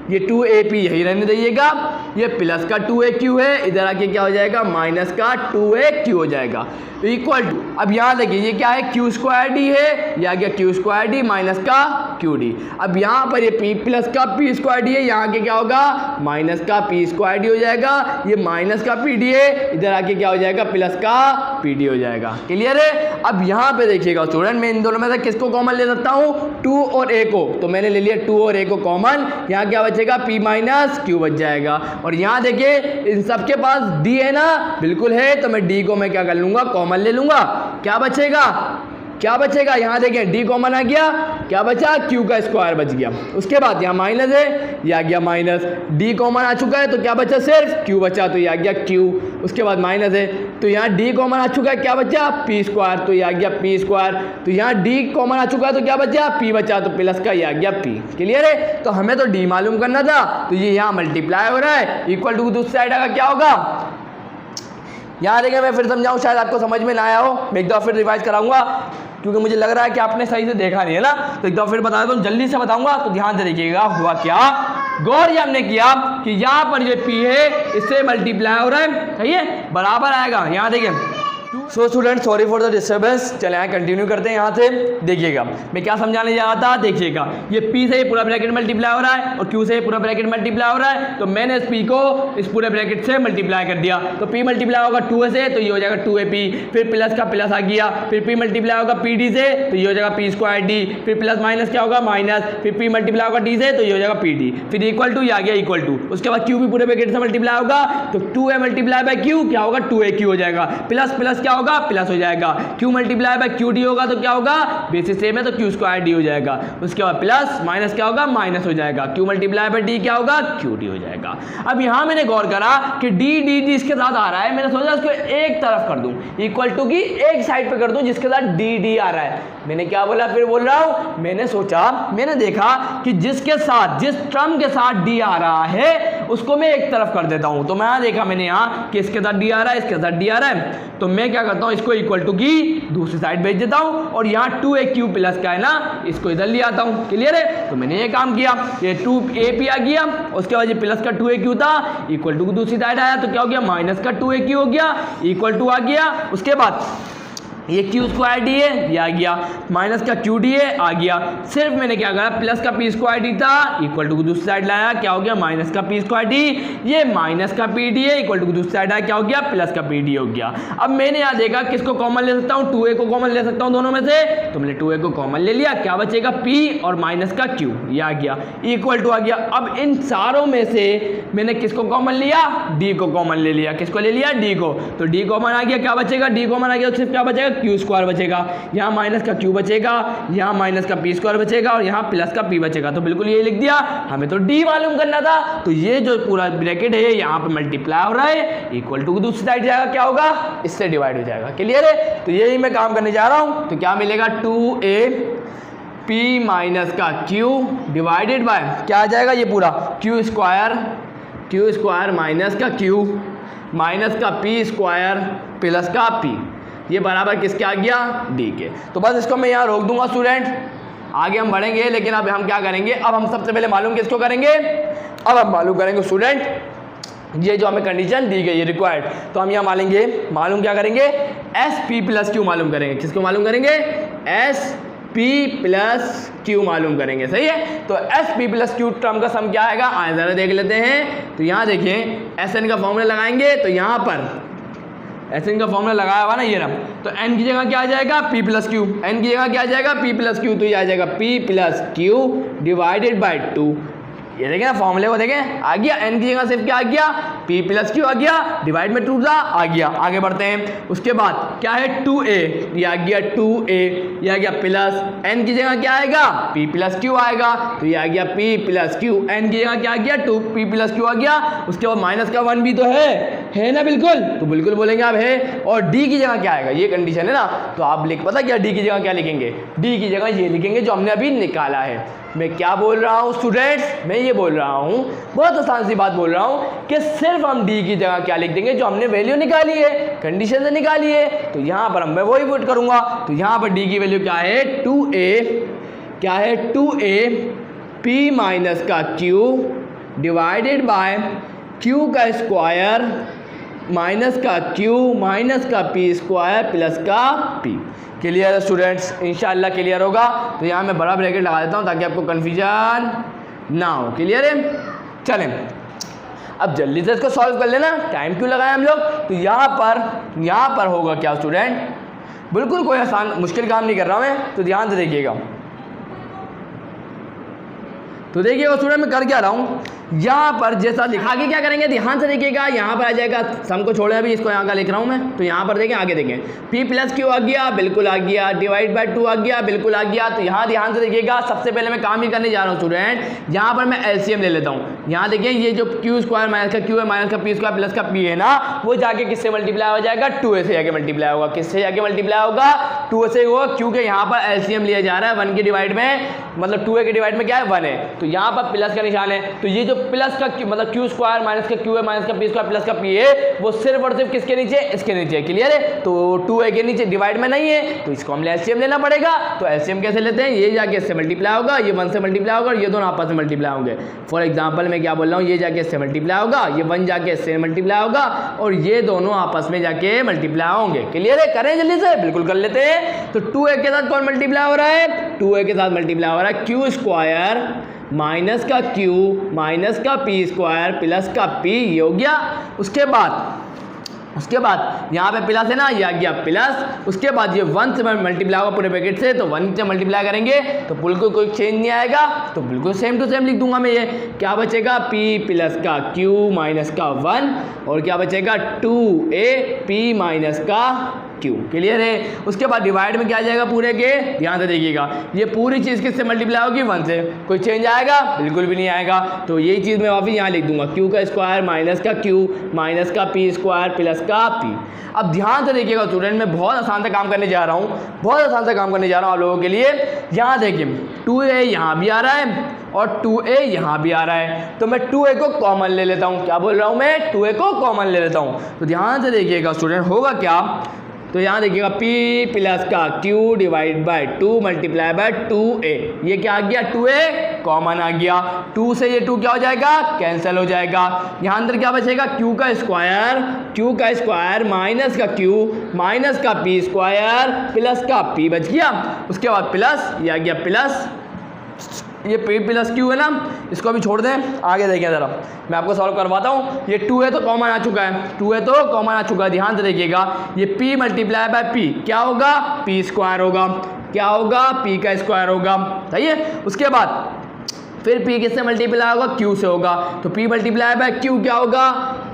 ये 2AP यही रहने दीजिएगा, ये प्लस का 2AQ है, इधर आके क्या हो जाएगा, माइनस का 2AQ हो जाएगा, इक्वल टू। अब यहाँ देखिए ये क्या है, Q स्क्वायर D है, ये आ गया Q स्क्वायर D माइनस का QD। अब यहाँ पर ये P प्लस का P स्क्वायर D है, यहाँ के क्या होगा, माइनस का P स्क्वायर D हो जाएगा, ये माइनस का PD है, इधर आके क्या हो जाएगा, प्लस का PD हो जाएगा। क्लियर है। अब यहाँ पे देखिएगा स्टूडेंट, मैं इन दोनों में से किसको कॉमन ले सकता हूँ, 2 और A को, तो मैंने ले लिया 2 और A को कॉमन, यहाँ क्या बचेगा, P माइनस Q बच जाएगा। और यहाँ देखिए इन सबके पास D है ना, बिल्कुल है, तो मैं D को मैं क्या कर लूँगा, कॉमन ले लूँगा। क्या बचेगा, क्या बचेगा, यहाँ देखें D कॉमन आ गया, क्या बचा, Q का स्क्वायर बच गया। उसके बाद यहाँ माइनस है, ये आ गया माइनस, D कॉमन आ चुका है तो क्या बचा, सिर्फ Q बचा, तो ये आ गया Q। उसके बाद माइनस है तो यहाँ D कॉमन आ चुका है, क्या बचा, P स्क्वायर, तो ये आ गया P स्क्वायर। तो यहाँ D कॉमन आ चुका है तो क्या बचा, P बचा, तो प्लस का ये आ गया P। क्लियर है। तो हमें तो D मालूम करना था, तो ये यहाँ मल्टीप्लाई हो रहा है, इक्वल टू दूसरी साइड आएगा क्या होगा, यहाँ देखिए मैं फिर समझाऊँ, शायद आपको समझ में ना आया हो, मैं एक दफ़ा फिर रिवाइज कराऊंगा क्योंकि मुझे लग रहा है कि आपने सही से देखा नहीं है ना, तो एक दफ़ा फिर बता देता हूँ, जल्दी से बताऊंगा, तो ध्यान से देखिएगा। हुआ क्या, गौर ये हमने किया कि यहाँ पर ये P है, इससे मल्टीप्लाई हो रहा है, सही है, बराबर आएगा। यहाँ देखिए, so student sorry for the disturbance, चले यहाँ कंटिन्यू करते हैं। यहाँ से देखिएगा मैं क्या समझाने जा रहा था, देखिएगा ये P से ये पूरा ब्रैकेट मल्टीप्लाई हो रहा है और Q से ये पूरा ब्रैकेट मल्टीप्लाई हो रहा है, तो मैंने इस P को इस पूरे ब्रैकेट से मल्टीप्लाई कर दिया, तो P मल्टीप्लाई होगा 2A से तो ये हो जाएगा 2AP, फिर प्लस का प्लस आ गया, फिर P मल्टीप्लाई होगा PD से तो ये हो जाएगा P स्क्वायर D, फिर प्लस माइनस क्या होगा, माइनस, फिर P मल्टीप्लाई होगा D से तो ये हो जाएगा PD, फिर इक्वल टू, ये आ गया इक्वल टू। उसके बाद Q भी पूरे ब्रैकेट से मल्टीप्लाई होगा तो 2A मल्टीप्लाई बाय Q क्या होगा, 2AQ हो जाएगा, प्लस प्लस क्या होगा, प्लस हो जाएगा, Q मल्टीप्लाई बाय QD होगा तो क्या होगा, बेसिस सेम है तो Q स्क्वायर D हो जाएगा। उसके बाद प्लस माइनस क्या होगा, माइनस हो जाएगा, Q मल्टीप्लाई बाय D क्या होगा, QD हो जाएगा। अब यहाँ मैंने गौर करा कि D इसके साथ आ रहा है, मैंने सोचा इसको एक तरफ कर दूं, इक्वल टू की एक साइड पे कर दूं जिसके साथ D आ रहा है। मैंने क्या बोला, फिर बोल रहा हूं, मैंने सोचा, मैंने देखा कि जिसके साथ, जिस टर्म के साथ D आ रहा है उसको मैं एक तरफ कर देता हूं। तो मैं यहाँ देखा, मैंने यहाँ कि इसके साथ D आ रहा है, इसके साथ D आ रहा है, तो मैं क्या करता हूँ, इसको इक्वल टू की दूसरी साइड भेज देता हूँ और यहाँ 2AQ प्लस का है ना, इसको इधर ले आता हूँ। क्लियर है। तो मैंने ये काम किया, ये 2AP आ गया, उसके बाद ये प्लस का 2AQ था, इक्वल टू दूसरी साइड आया तो क्या हो गया, माइनस का 2AQ हो गया, इक्वल टू आ गया। उसके बाद ये Q स्क्वायर D है, ये आ गया, माइनस का QD है, आ गया। सिर्फ मैंने क्या करा, प्लस का P स्क्वायर D था, इक्वल टू दूसरी साइड लाया, क्या हो गया, माइनस का P स्क्वायर D, ये माइनस का PD है, इक्वल टू दूसरी साइड आया, क्या हो गया, प्लस का PD हो गया। अब मैंने यहाँ देखा किसको कॉमन ले सकता हूँ, 2A को कॉमन ले सकता हूँ दोनों में से, तो मैंने 2A को कॉमन ले लिया, क्या बचेगा, P और माइनस का Q, ये आ गया, इक्वल टू आ गया। अब इन सारों में से मैंने किसको कॉमन लिया, D को कॉमन ले लिया, किसको ले लिया, D को, तो D कॉमन आ गया, क्या बचेगा, D कॉमन आ गया, सिर्फ क्या बचेगा, Q स्क्वायर बचेगा, यहाँ माइनस का Q बचेगा, यहाँ माइनस का P स्क्वायर बचेगा और यहाँ प्लस का P बचेगा। तो बिल्कुल ये लिख दिया, हमें तो D मालूम करना था, तो ये जो पूरा ब्रैकेट है यहाँ पे मल्टीप्लाई हो रहा है, इक्वल टू दूसरी साइड जाएगा, क्या होगा, इससे डिवाइड हो जाएगा। क्लियर है। तो यही मैं काम करने जा रहा हूँ, तो क्या मिलेगा, 2AP माइनस का Q डिवाइडेड बाय क्या आ जाएगा, ये पूरा Q स्क्वायर माइनस का Q माइनस का P स्क्वायर प्लस का P, ये बराबर किसके आ गया, D के। तो बस इसको मैं यहाँ रोक दूंगा स्टूडेंट, आगे हम बढ़ेंगे, लेकिन अब हम क्या करेंगे, अब हम सबसे पहले मालूम किसको करेंगे, अब हम मालूम करेंगे स्टूडेंट ये जो हमें कंडीशन दी गई है रिक्वायर्ड, तो हम यहाँ मालूम क्या करेंगे, SP प्लस Q मालूम करेंगे। किसको मालूम करेंगे, SP प्लस Q मालूम करेंगे, सही है। तो SP प्लस Q टर्म का सम क्या आएगा, आए जरा देख लेते हैं। तो यहाँ देखिए SN का फॉर्मूला लगाएंगे, तो यहाँ पर एसएन का फॉर्मूला लगाया हुआ ना ये रहा। तो एन की जगह क्या आ जाएगा पी प्लस क्यू, एन की जगह क्या आ जाएगा पी प्लस क्यू, तो ये आ जाएगा P plus Q divided by 2। ये देखें ना फॉर्मूले को देखें, आ गया एन की जगह सिर्फ क्या आ गया पी प्लस क्यू आ गया, डिवाइड में 2 आ गया। आगे बढ़ते हैं, उसके बाद क्या है 2a, ये आ गया 2a, ये आ गया प्लस एन की जगह क्या आएगा पी प्लस क्यू आएगा, तो ये आ गया पी प्लस क्यू, एन की जगह क्या आ गया 2 पी प्लस क्यू आ गया। उसके बाद माइनस का 1 भी तो है ना बिल्कुल, तो बिल्कुल बोलेंगे आप है। और डी की जगह क्या आएगा, ये कंडीशन है ना, तो आप पता क्या डी की जगह क्या लिखेंगे, डी की जगह ये लिखेंगे जो हमने अभी निकाला है। मैं क्या बोल रहा हूँ स्टूडेंट्स, मैं ये बोल रहा हूँ, बहुत आसान सी बात बोल रहा हूँ कि सिर्फ हम डी की जगह क्या लिख देंगे जो हमने वैल्यू निकाली है, कंडीशन से निकाली है, तो यहाँ पर मैं वही पुट करूँगा। तो यहाँ पर डी की वैल्यू क्या है 2a, क्या है 2a p माइनस का q डिवाइडेड बाय q का स्क्वायर माइनस का q माइनस का p स्क्वायर प्लस का p। क्लियर है स्टूडेंट्स, इंशाल्लाह क्लियर होगा। तो यहाँ मैं बड़ा ब्रैकेट लगा देता हूँ ताकि आपको कन्फ्यूजन ना हो। क्लियर है, चलें अब जल्दी से इसको सॉल्व कर लेना, टाइम क्यों लगाए हम लोग। तो यहाँ पर होगा क्या स्टूडेंट, बिल्कुल कोई आसान मुश्किल काम नहीं कर रहा मैं, तो ध्यान से देखिएगा। तो देखिएगा स्टूडेंट मैं कर क्या रहा हूँ, यहाँ पर जैसा लिखा के क्या करेंगे ध्यान से देखिएगा। यहाँ पर आ जाएगा सम को छोड़े, अभी इसको यहाँ का लिख रहा हूँ मैं, तो यहाँ पर देखें आगे देखें p प्लस क्यू आ गया, बिल्कुल आ गया, डिवाइड बाय 2 आ गया, बिल्कुल आ गया। तो यहाँ ध्यान से देखिएगा, सबसे पहले मैं काम ही करने जा रहा हूँ स्टूडेंट, यहाँ पर मैं एलसीएम ले लेता हूँ। यहाँ देखिए ये जो क्यू स्क्वायर माइनस का क्यू है माइनस का पी स्क्वायर प्लस का पी है ना, वो जाके किससे मल्टीप्लाई हो जाएगा 2a से जाके मल्टीप्लाई होगा, किससे जाके मल्टीप्लाई होगा 2a से होगा, क्योंकि यहाँ पर एलसीएम लिया जा रहा है 1 के डिवाइड में, मतलब 2a के डिवाइड में क्या है 1 है, तो यहाँ पर प्लस का निशान है। तो ये जो प्लस का मतलब क्यू स्क्वायर माइनस का क्यू है माइनस का पी स्क्वायर प्लस का पी है, वो सिर्फ और सिर्फ किसके नीचे, इसके नीचे। क्लियर है, तो 2a के नीचे डिवाइड में नहीं है, तो इसको हम एलसीएम लेना पड़ेगा। तो एलसीएम कैसे लेते हैं, ये जाके इससे मल्टीप्लाई होगा, ये 1 से मल्टीप्लाई होगा, और ये दोनों आपस में मल्टीप्लाई होंगे। फॉर एग्जाम्पल मैं क्या बोल रहा हूँ, ये जाके इससे मल्टीप्लाई होगा, ये 1 जाके इससे मल्टीप्लाई होगा, और ये दोनों आपस में जाके मल्टीप्लाई होंगे। क्लियर है, करें जल्दी से, बिल्कुल कर लेते हैं। तो 2a के साथ कौन मल्टीप्लाई हो रहा है, 2a के साथ मल्टीप्लाई हो रहा है क्यू स्क्वायर माइनस का क्यू माइनस का पी स्क्वायर प्लस का पी, ये हो गया। उसके बाद यहाँ पे प्लस है ना, ये आ गया प्लस। उसके बाद ये 1 से मल्टीप्लाई होगा पूरे पैकेट से, तो 1 से मल्टीप्लाई करेंगे तो बिल्कुल कोई चेंज नहीं आएगा, तो बिल्कुल सेम टू सेम लिख दूंगा मैं। ये क्या बचेगा p प्लस का q माइनस का 1, और क्या बचेगा 2a p माइनस का q। क्लियर है, उसके बाद डिवाइड में क्या आ जाएगा पूरे के, ध्यान से देखिएगा, ये पूरी चीज़ किससे मल्टीप्लाई होगी 1 से, कोई चेंज आएगा बिल्कुल भी नहीं आएगा। तो यही चीज़ मैं वापस यहाँ लिख दूंगा, q का स्क्वायर माइनस का q माइनस का p स्क्वायर प्लस का p। अब ध्यान से देखिएगा स्टूडेंट, मैं बहुत आसान सा काम करने जा रहा हूँ, बहुत आसान सा काम करने जा रहा हूँ आप लोगों के लिए। यहाँ देखिए 2a यहाँ भी आ रहा है और 2a यहाँ भी आ रहा है, तो मैं 2a को कॉमन ले लेता हूँ। क्या बोल रहा हूँ मैं, 2a को कॉमन ले लेता हूँ। तो ध्यान से देखिएगा स्टूडेंट, होगा क्या, तो यहाँ देखिएगा p प्लस का q divide by 2 multiply by 2a, ये क्या आ गया 2a कॉमन आ गया, 2 से ये 2 क्या हो जाएगा कैंसिल हो जाएगा। यहाँ अंदर क्या बचेगा q का स्क्वायर माइनस का q माइनस का p स्क्वायर प्लस का p बच गया। उसके बाद प्लस, ये आ गया प्लस, ये p प्लस q है ना, इसको भी छोड़ दें, आगे देखें ज़रा, मैं आपको सॉल्व करवाता हूँ। ये 2 है तो कॉमन आ चुका है, 2 है तो कॉमन आ चुका है, ध्यान से देखिएगा। ये p मल्टीप्लाई बाय p क्या होगा, p स्क्वायर होगा, क्या होगा p का स्क्वायर होगा, सही है। उसके बाद फिर p किससे मल्टीप्लाई होगा, q से होगा, तो p मल्टीप्लाई बाय q क्या होगा,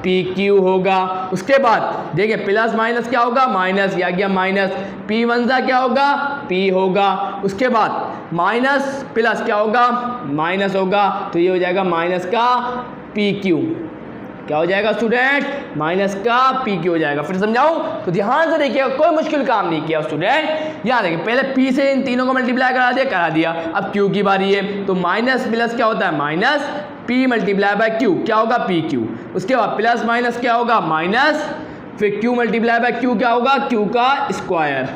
pq होगा। उसके बाद देखिए प्लस माइनस क्या होगा, माइनस, आ गया माइनस, p1 सा क्या होगा, p होगा। उसके बाद माइनस प्लस क्या होगा, माइनस होगा, तो ये हो जाएगा माइनस का pq, क्या हो जाएगा स्टूडेंट, माइनस का pq हो जाएगा। फिर समझाऊं, तो ध्यान से देखिएगा, कोई मुश्किल काम नहीं किया स्टूडेंट। यहाँ देखिए पहले p से इन तीनों को मल्टीप्लाई करा दिया, अब q की बारी है, तो माइनस प्लस क्या होता है, minus p multiply by q क्या होगा, pq। उसके बाद प्लस माइनस क्या होगा, माइनस, फिर q मल्टीप्लाई बाय q क्या होगा, q का स्क्वायर,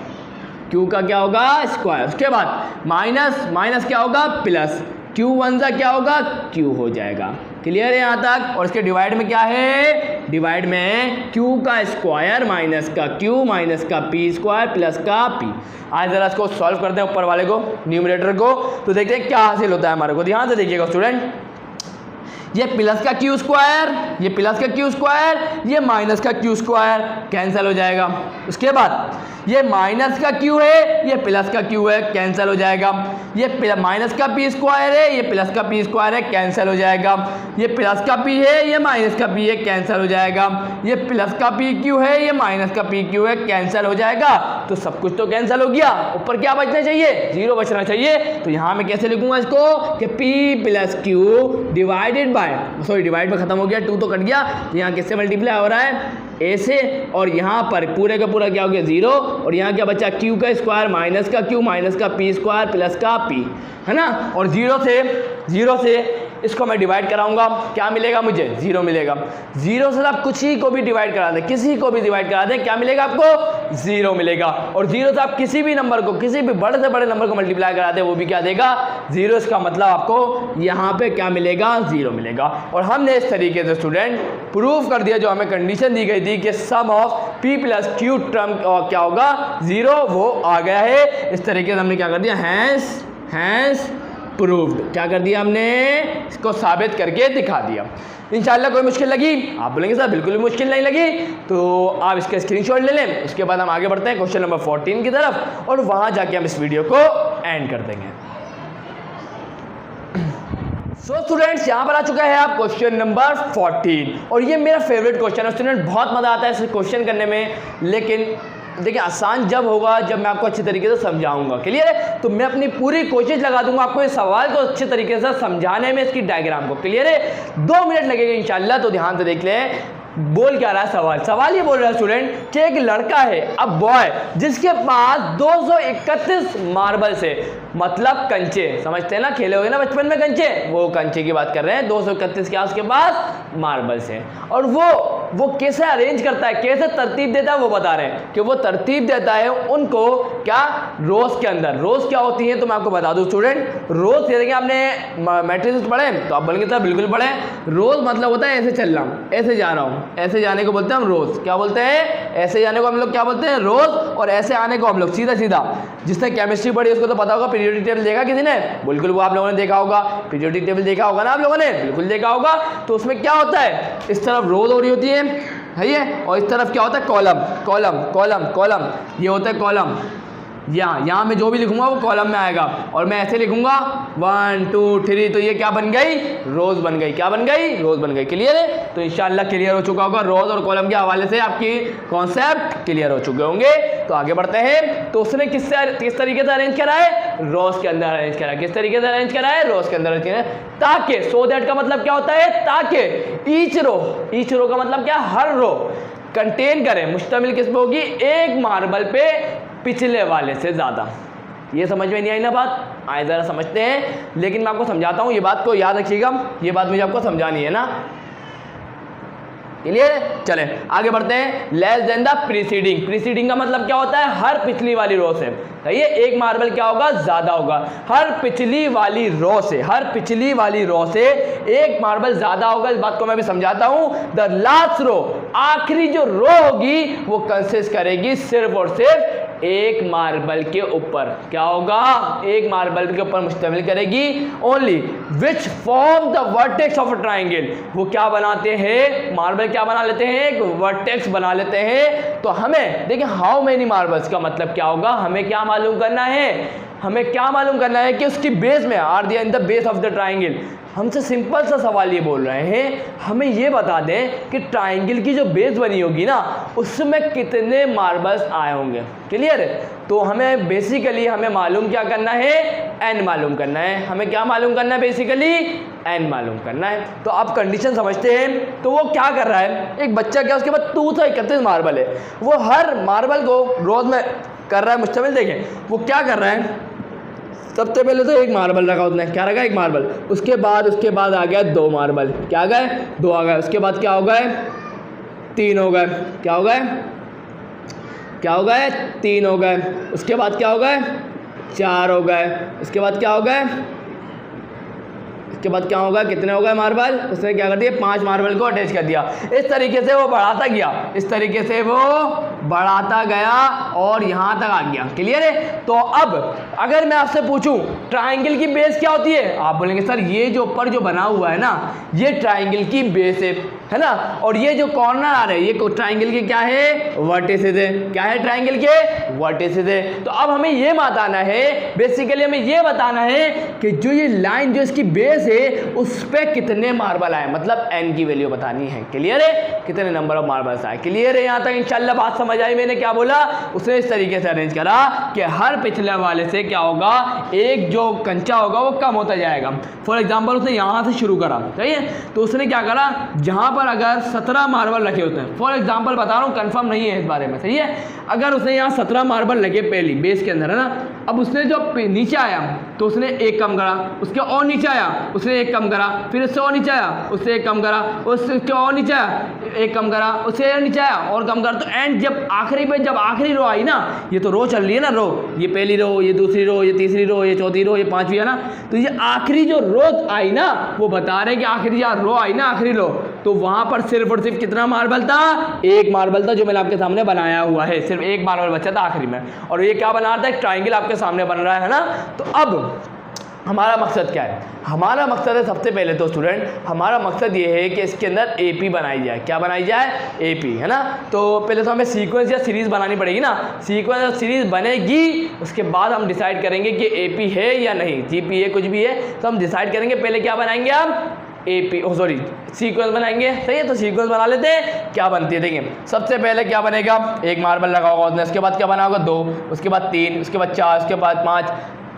q का क्या होगा स्क्वायर। उसके बाद माइनस माइनस क्या होगा, प्लस, q1 सा क्या होगा, q हो जाएगा। क्लियर है यहाँ तक। और इसके डिवाइड में क्या है, डिवाइड में q का स्क्वायर माइनस का q माइनस का p स्क्वायर प्लस का p। आज जरा इसको सॉल्व करते हैं ऊपर वाले को, न्यूमरेटर को, तो देखते हैं क्या हासिल होता है हमारे को। ध्यान से देखिएगा स्टूडेंट, ये प्लस का क्यू स्क्वायर, ये प्लस का क्यू स्क्वायर, ये माइनस का क्यू स्क्वायर कैंसिल हो जाएगा। उसके बाद ये माइनस का क्यू है, ये प्लस का क्यू है, कैंसिल हो जाएगा। ये माइनस का पी स्क्वायर है, ये प्लस का पी स्क्वायर है, कैंसिल हो जाएगा। ये प्लस का पी है, ये माइनस का पी है, कैंसिल हो जाएगा। ये प्लस का पी क्यू है, ये माइनस का पी क्यू है, कैंसिल हो जाएगा। तो सब कुछ तो कैंसिल हो गया, ऊपर क्या बचना चाहिए, 0 बचना चाहिए। तो यहाँ मैं कैसे लिखूंगा इसको कि p plus Q divided by, sorry divide में खत्म हो गया, 2 तो कट गया, तो यहाँ किससे मल्टीप्लाई हो रहा है, a से, और यहाँ पर पूरे का पूरा क्या हो गया 0, और यहाँ क्या बचा q का स्क्वायर माइनस का q माइनस का p स्क्वायर प्लस का p, है ना। और 0 से इसको मैं डिवाइड कराऊंगा, क्या मिलेगा मुझे, 0 मिलेगा। 0 से आप कुछ ही को भी डिवाइड करा दें, किसी को भी डिवाइड करा दें, क्या मिलेगा आपको, 0 मिलेगा। और 0 से आप किसी भी नंबर को, किसी भी बड़े से बड़े नंबर को मल्टीप्लाई करा दें, वो भी क्या देगा, 0। इसका मतलब आपको यहाँ पे क्या मिलेगा, 0 मिलेगा। और हमने इस तरीके से स्टूडेंट प्रूव कर दिया जो हमें कंडीशन दी गई थी कि sum of p plus Q term क्या होगा, 0, वो आ गया है। इस तरीके से हमने क्या कर दिया, हैंस प्रूव्ड, क्या कर दिया हमने, इसको साबित करके दिखा दिया। इंशाल्लाह कोई मुश्किल लगी, आप बोलेंगे सर बिल्कुल भी मुश्किल नहीं लगी, तो आप इसका स्क्रीनशॉट ले लें। उसके बाद हम आगे बढ़ते हैं क्वेश्चन नंबर 14 की तरफ, और वहां जाके हम इस वीडियो को एंड कर देंगे। सो स्टूडेंट्स, यहाँ पर आ चुका है आप क्वेश्चन नंबर 14, और ये मेरा फेवरेट क्वेश्चन है स्टूडेंट, बहुत मजा आता है इस क्वेश्चन करने में। लेकिन देखिए आसान जब होगा जब मैं आपको अच्छी तरीके से समझाऊंगा, क्लियर है। तो मैं अपनी पूरी कोशिश लगा दूंगा आपको इस सवाल को अच्छे तरीके से समझाने में, इसकी डायग्राम को, क्लियर है। 2 मिनट लगेगा इंशाल्लाह, तो ध्यान से देख ले। बोल क्या रहा है सवाल ये बोल रहा है स्टूडेंट कि एक लड़का है, अब बॉय, जिसके पास 231 मार्बल्स है, मतलब कंचे, समझते हैं ना, खेले होगे ना बचपन में कंचे, वो कंचे की बात कर रहे हैं। 231 क्या उसके पास मार्बल्स हैं, और वो कैसे अरेंज करता है, कैसे तरतीब देता है, वो बता रहे हैं कि वो तरतीब देता है उनको क्या, रोज के अंदर। रोज क्या होती है तो मैं आपको बता दूं स्टूडेंट, रोज देखिए आपने मैट्रिसेस पढ़े तो आप बोलेंगे सर बिल्कुल पढ़े। रोज मतलब होता है ऐसे चल रहा हूँ, ऐसे जा रहा हूँ, ऐसे जाने को बोलते हैं हम रोज, क्या बोलते हैं, ऐसे जाने को हम लोग क्या बोलते हैं, रोज, और ऐसे आने को हम लोग सीधा सीधा। जिसने केमिस्ट्री पढ़ी उसको तो पता होगा, पीरियोडिक टेबल देखा किसी ने, बिल्कुल वो आप लोगों ने देखा होगा, पीरियोडिक टेबल देखा होगा ना आप लोगों ने, बिल्कुल देखा होगा। तो उसमें क्या होता है, इस तरफ रोज हो रही होती है ये, और इस तरफ क्या होता है, कॉलम कॉलम कॉलम कॉलम, ये होता है कॉलम। यहाँ मैं जो भी लिखूंगा वो कॉलम में आएगा, और मैं ऐसे लिखूंगा 1 2 3, तो ये क्या बन गई, रोज बन गई, क्या बन गई, रोज बन गई, क्लियर है। तो इंशाल्लाह क्लियर हो चुका होगा, रोज और कॉलम के हवाले से आपकी कॉन्सेप्ट क्लियर हो चुके होंगे। तो आगे बढ़ते हैं। तो उसने किस तरीके से अरेंज करा है, रोज के अंदर अरेंज करा है। किस तरीके से अरेंज करा है, रोज के अंदर अरेंज करा है, ताकि, सो दैट का मतलब क्या होता है, ताकि ईच रो का मतलब क्या, हर रो कंटेन करें, मुश्तमिल किस पे होगी, एक मार्बल पे पिछले वाले से ज़्यादा। ये समझ में नहीं आई ना बात, आए ज़रा समझते हैं, लेकिन मैं आपको समझाता हूँ, ये बात को याद रखिएगा, ये बात मुझे आपको समझानी है ना, क्लियर है। चले आगे बढ़ते हैं। लेस देन द प्रीसीडिंग का मतलब क्या होता है, हर पिछली वाली रो से, सही है, एक मार्बल क्या होगा, ज्यादा होगा, हर पिछली वाली रो से, हर पिछली वाली रो से एक मार्बल ज्यादा होगा। इस बात को मैं भी समझाता हूं। द लास्ट रो, आखिरी जो रो होगी वो कंसिस्ट करेगी सिर्फ और सिर्फ एक मार्बल के ऊपर, क्या होगा, एक मार्बल के ऊपर मुश्तमिल करेगी, only which form the vertex of a triangle. वो क्या बनाते हैं, मार्बल क्या बना लेते हैं, एक वर्टेक्स बना लेते हैं। तो हमें देखिए हाउ मेनी मार्बल्स का मतलब क्या होगा, हमें क्या मालूम करना है, हमें क्या मालूम करना है कि उसकी बेस में, आर दिया in the base of the triangle. हमसे सिंपल सा सवाल ये बोल रहे हैं, हमें ये बता दें कि ट्राइंगल की जो बेस बनी होगी ना, उसमें कितने मार्बल्स आए होंगे, क्लियर है। तो हमें बेसिकली हमें मालूम क्या करना है, n मालूम करना है। हमें क्या मालूम करना है, बेसिकली n मालूम करना है। तो आप कंडीशन समझते हैं। तो वो क्या कर रहा है, एक बच्चा क्या, उसके पास 231 मार्बल है, वो हर मार्बल को रोज में कर रहा है मुश्तमिल। देखें वो क्या कर रहा है, सबसे पहले तो एक मार्बल रखा, उसने क्या रखा, एक मार्बल। उसके बाद आ गया 2 मार्बल, क्या आ गए, 2 आ गए। उसके बाद क्या हो गए, 3 हो गए, क्या हो गए, क्या हो गए, 3 हो गए। उसके बाद क्या हो गए, 4 हो गए। उसके बाद क्या हो गए, इसके बाद क्या होगा, कितने हो गए मार्बल, उसने क्या कर दिया 5 मार्बल को अटैच कर दिया। इस तरीके से वो बढ़ाता गया, इस तरीके से वो बढ़ाता गया और यहाँ तक आ गया। क्लियर है। तो अब अगर मैं आपसे पूछूं ट्राइंगल की बेस क्या होती है, आप बोलेंगे सर ये जो ऊपर जो बना हुआ है ना ये ट्राइंगल की बेस है ना, और ये जो कॉर्नर आ रहे हैं ये ट्राइंगल के क्या है, वर्टिसेस है। क्या है, ट्राइंगल के वर्टिसेस है। तो अब हमें ये बताना है, बेसिकली हमें ये बताना है कि जो ये लाइन जो इसकी बेस है उस पे कितने मार्बल आए, मतलब n की वैल्यू बतानी है। क्लियर है, कितने नंबर ऑफ मार्बल्स आए। क्लियर है, यहाँ तक इंशाल्लाह बात समझ आई। मैंने क्या बोला, उसने इस तरीके से अरेंज करा कि हर पिछले वाले से क्या होगा, एक जो कंचा होगा वो कम होता जाएगा। फॉर एग्जाम्पल उसने यहाँ से शुरू करा, सही है। तो उसने क्या करा, जहाँ पर अगर 17 मार्बल रखे होते हैं, फॉर एग्जाम्पल बता रहा हूँ, कंफर्म नहीं है इस बारे में, सही है। अगर उसने यहाँ 17 मार्बल लगे पहली बेस के अंदर, है ना। अब उसने जो नीचे आया तो उसने एक कम करा, उसके और नीचे आया उसने एक कम करा, फिर उससे और नीचे आया उससे एक कम करा, उसके और नीचे आया एक कम करा, उससे नीचे आया और कम करा। तो एंड जब आखिरी पे जब आखिरी रो आई ना, ये तो रो चल रही है ना, रो ये पहली रो, ये दूसरी रो, ये तीसरी रो, ये चौथी रो, ये पांचवी है ना। तो ये आखिरी जो रो आई ना, वो बता रहे कि आखिरी रो आई ना, आखिरी रो, तो वहां पर सिर्फ और सिर्फ कितना मार्बल था, एक मार्बल था, जो मैंने आपके सामने बनाया हुआ है। सिर्फ एक मार्बल बचा था आखिरी में, और ये क्या बना रहा था, एक ट्राइंगल आपके सामने बन रहा है ना। तो अब हमारा मकसद क्या है, हमारा मकसद है सबसे पहले तो स्टूडेंट, हमारा मकसद ये है कि इसके अंदर एपी बनाई जाए। क्या बनाई जाए, एपी, है ना। तो पहले तो हमें सीक्वेंस या सीरीज़ बनानी पड़ेगी ना, सीक्वेंस या सीरीज़ बनेगी, उसके बाद हम डिसाइड करेंगे कि एपी है या नहीं, जीपी है, कुछ भी है तो हम डिसाइड करेंगे। पहले क्या बनाएंगे हम, एपी सॉरी सीक्वेंस बनाएंगे, सही है। तो सीक्वेंस बना लेते हैं, क्या बनती है देखिए। सबसे पहले क्या बनेगा, एक मार्बल लगा होगा उसने, उसके बाद क्या बना होगा 2, उसके बाद 3, उसके बाद 4, उसके बाद 5,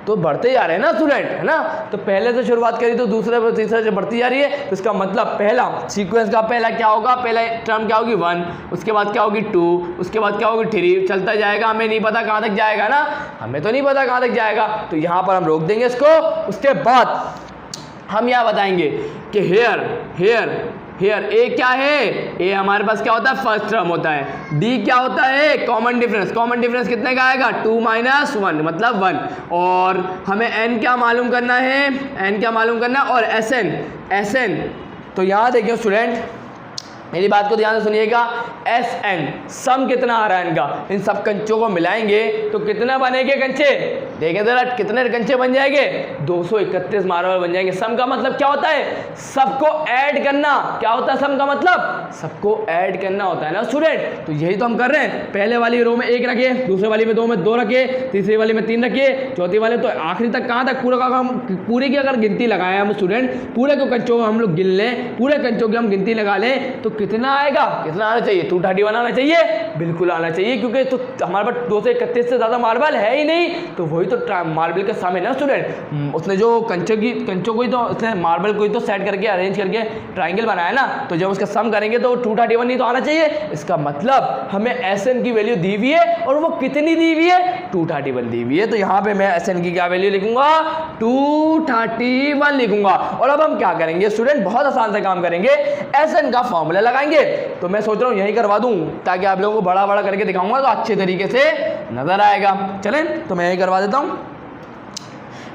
तो बढ़ते जा रहे हैं ना स्टूडेंट, है ना। तो पहले से शुरुआत करी तो दूसरे पर तीसरे से बढ़ती जा रही है। तो इसका मतलब पहला सीक्वेंस का पहला क्या होगा, पहला टर्म क्या होगी 1, उसके बाद क्या होगी 2, उसके बाद क्या होगी 3, चलता जाएगा। हमें नहीं पता कहाँ तक जाएगा ना, हमें तो नहीं पता कहाँ तक जाएगा, तो यहाँ पर हम रोक देंगे इसको। उसके बाद हम यह बताएंगे कि हेयर ए क्या है, ए हमारे पास क्या होता है, फर्स्ट टर्म होता है। डी क्या होता है, कॉमन डिफरेंस। कॉमन डिफरेंस कितने का आएगा, 2 - 1 मतलब 1। और हमें एन क्या मालूम करना है, एन क्या मालूम करना है, और एस एन। तो यहाँ देखिए स्टूडेंट, मेरी बात को ध्यान से सुनिएगा, एस एन सम कितना आ रहा है इनका, इन सब कंचों को मिलाएंगे तो कितना बनेंगे कंचे, देखें जरा कितने कंचे बन जाएंगे, 231 मार्बल बन जाएंगे। सम का मतलब क्या होता है, सबको ऐड करना। क्या होता है सम का मतलब, सबको ऐड करना होता है ना स्टूडेंट। तो यही तो हम कर रहे हैं, पहले वाली रो में 1 रखे, दूसरे वाली में 2 में 2 रखे, तीसरी वाली में 3 रखे, चौथी वाले तो आखिरी तक कहाँ तक पूरा का हम पूरे की अगर गिनती लगाएं हम स्टूडेंट, पूरे को कंचों को हम लोग गिन लें, पूरे कंचों की हम गिनती लगा लें, तो कितना आएगा, कितना आना चाहिए, 231 आना चाहिए, बिल्कुल आना चाहिए। क्योंकि तो हमारे पास 231 से ज़्यादा मार्बल है ही नहीं, तो वही तो मार्बल के सामने ना स्टूडेंट, उसने जो कंचों को ही तो उसने मार्बल को ही तो सेट करके अरेंज करके ट्राइंगल बनाया ना। तो जब उसका सम करेंगे तो 231 नहीं तो आना चाहिए। इसका मतलब हमें एस एन की वैल्यू दी हुई है, और वो कितनी दी हुई है, 231 दी हुई है। तो यहाँ पे मैं एस एन की क्या वैल्यू लिखूंगा, 231 लिखूंगा। और अब हम क्या करेंगे स्टूडेंट, बहुत आसान से काम करेंगे, एस एन का फॉर्मूला लगाएंगे। तो मैं सोच रहा हूँ यही करवा दूं, ताकि आप लोगों को बड़ा बड़ा करके दिखाऊंगा तो अच्छे तरीके से नजर आएगा। चलें तो मैं यही करवा देता हूं।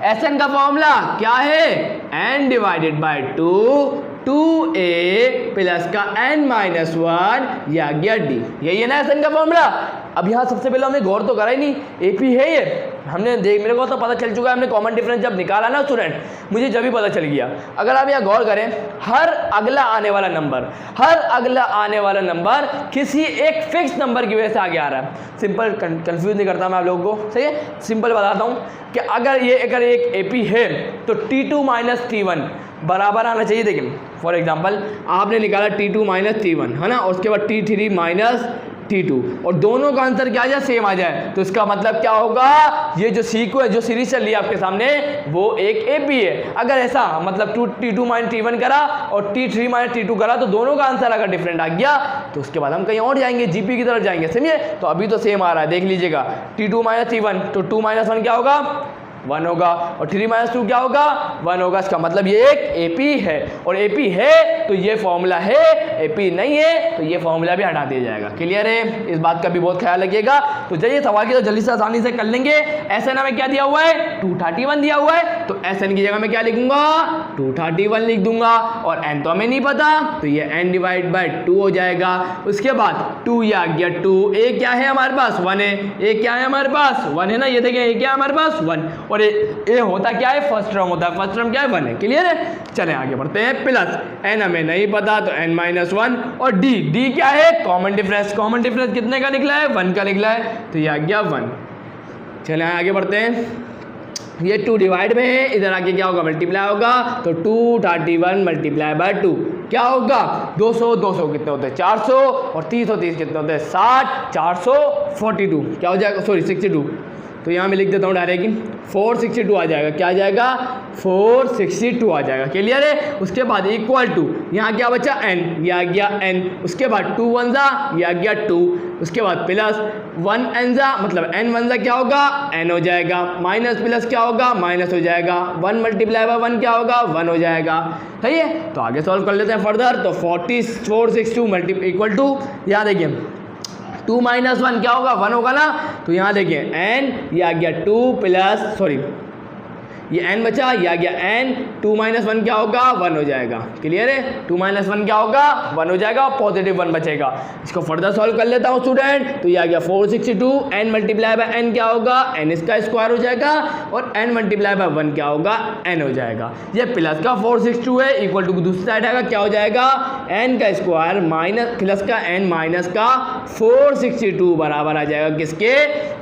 एस एन का फॉर्मूला क्या है, n divided by 2a plus का n-1 या गया d, यही है ना एस एन का फॉर्मूला। अब यहाँ सबसे पहले हमने गौर तो करा ही नहीं, एपी है ये, हमने देख, मेरे को तो पता चल चुका है, हमने कॉमन डिफरेंस जब निकाला ना स्टूडेंट, मुझे जब भी पता चल गया। अगर आप यहाँ गौर करें, हर अगला आने वाला नंबर किसी एक फिक्स नंबर की वजह से आगे आ रहा है। सिंपल, कंफ्यूज नहीं करता मैं आप लोगों को, सही है, सिंपल बताता हूँ कि अगर एक एपी है तो T2 - T1 बराबर आना चाहिए। देखिए फॉर एग्जांपल आपने निकाला T2 - T1, है ना, और उसके बाद T3 - T2, और दोनों का आंसर क्या आ जाए, सेम आ जाए, तो इसका मतलब क्या होगा, ये जो सीक्वेंस जो सीरीज चल रही है आपके सामने वो एक एपी है। अगर ऐसा मतलब T2 - T1 करा और T3 - T2 करा, तो दोनों का आंसर अगर डिफरेंट आ गया तो उसके बाद हम कहीं और जाएंगे, जीपी की तरफ जाएंगे, समझिए। तो अभी तो सेम आ रहा है, देख लीजिएगा, T2 - T1 तो 2 - 1 क्या होगा, 1 होगा, और 3 - 2 क्या होगा, 1 होगा। इसका मतलब ये एक एपी है, और एपी है तो ये फॉर्मूला है, AP नहीं है तो ये फॉर्मूला भी हटा दिया जाएगा। क्लियर है, इस बात का भी बहुत ख्याल रखिएगा। तो चलिए सवाल की तो जल्दी से आसानी से कर लेंगे। SN हमें क्या दिया हुआ है, 231 दिया हुआ है, तो SN की जगह मैं क्या लिखूंगा, 231 लिख दूंगा। और n तो हमें नहीं पता, तो ये n डिवाइड बाई 2 हो जाएगा। उसके बाद 2 ये आ गया 2, a क्या है हमारे पास 1 है, a क्या है हमारे पास 1 है ना, ये देखें a क्या है हमारे पास 1, और a होता क्या है, फर्स्ट टर्म होता है, फर्स्ट टर्म क्या है 1 है। क्लियर है, चलें आगे बढ़ते हैं। प्लस n हमें नहीं पता तो n माइनस 1, और d क्या है, कॉमन डिफरेंस, कॉमन डिफरेंस कितने का निकला है, 1 का निकला है, तो ये आ गया 1। चलें आगे बढ़ते हैं। ये 2 डिवाइड में है, इधर आके क्या होगा, मल्टीप्लाई होगा, तो 231 मल्टीप्लाई बाय 2 क्या होगा, 200 200 कितने होते हैं 400, और 30 और 30 कितने होते हैं 60, 442 क्या हो जाएगा, सॉरी 62, तो यहाँ मैं लिख देता हूँ डायरेक्ट 462 आ जाएगा। क्या आ जाएगा, 462 आ जाएगा। क्लियर है, उसके बाद इक्वल टू यहाँ क्या बचा n, ये आ गया n, उसके बाद 2 1 जा, ये आ गया 2, उसके बाद प्लस 1 n जा, मतलब n 1 जा क्या होगा, n हो जाएगा, माइनस प्लस क्या होगा, माइनस हो जाएगा, 1 मल्टीप्लाई बाय 1 क्या होगा, 1 हो जाएगा। सही है, तो आगे सॉल्व कर लेते हैं फर्दर। तो 462 इक्वल टू, यहाँ देखिए 2 माइनस 1 क्या होगा, 1 होगा ना, तो यहाँ देखिए n, ये आ गया 2 प्लस, सॉरी ये n बचा, ये आ गया n, 2 माइनस 1 क्या होगा, 1 हो जाएगा। क्लियर है, 2 माइनस 1 क्या होगा, 1 हो जाएगा, पॉजिटिव 1 बचेगा। इसको फर्दर सॉल्व कर लेता हूँ स्टूडेंट, तो ये आ गया 462, n मल्टीप्लाई बाय n क्या होगा, n इसका स्क्वायर हो जाएगा, और n मल्टीप्लाई बाय 1 क्या होगा, n हो जाएगा। ये प्लस का 462 है, इक्वल टू दूसरी साइड आएगा, क्या हो जाएगा, n का स्क्वायर माइनस प्लस का n माइनस का 462 बराबर आ जाएगा किसके,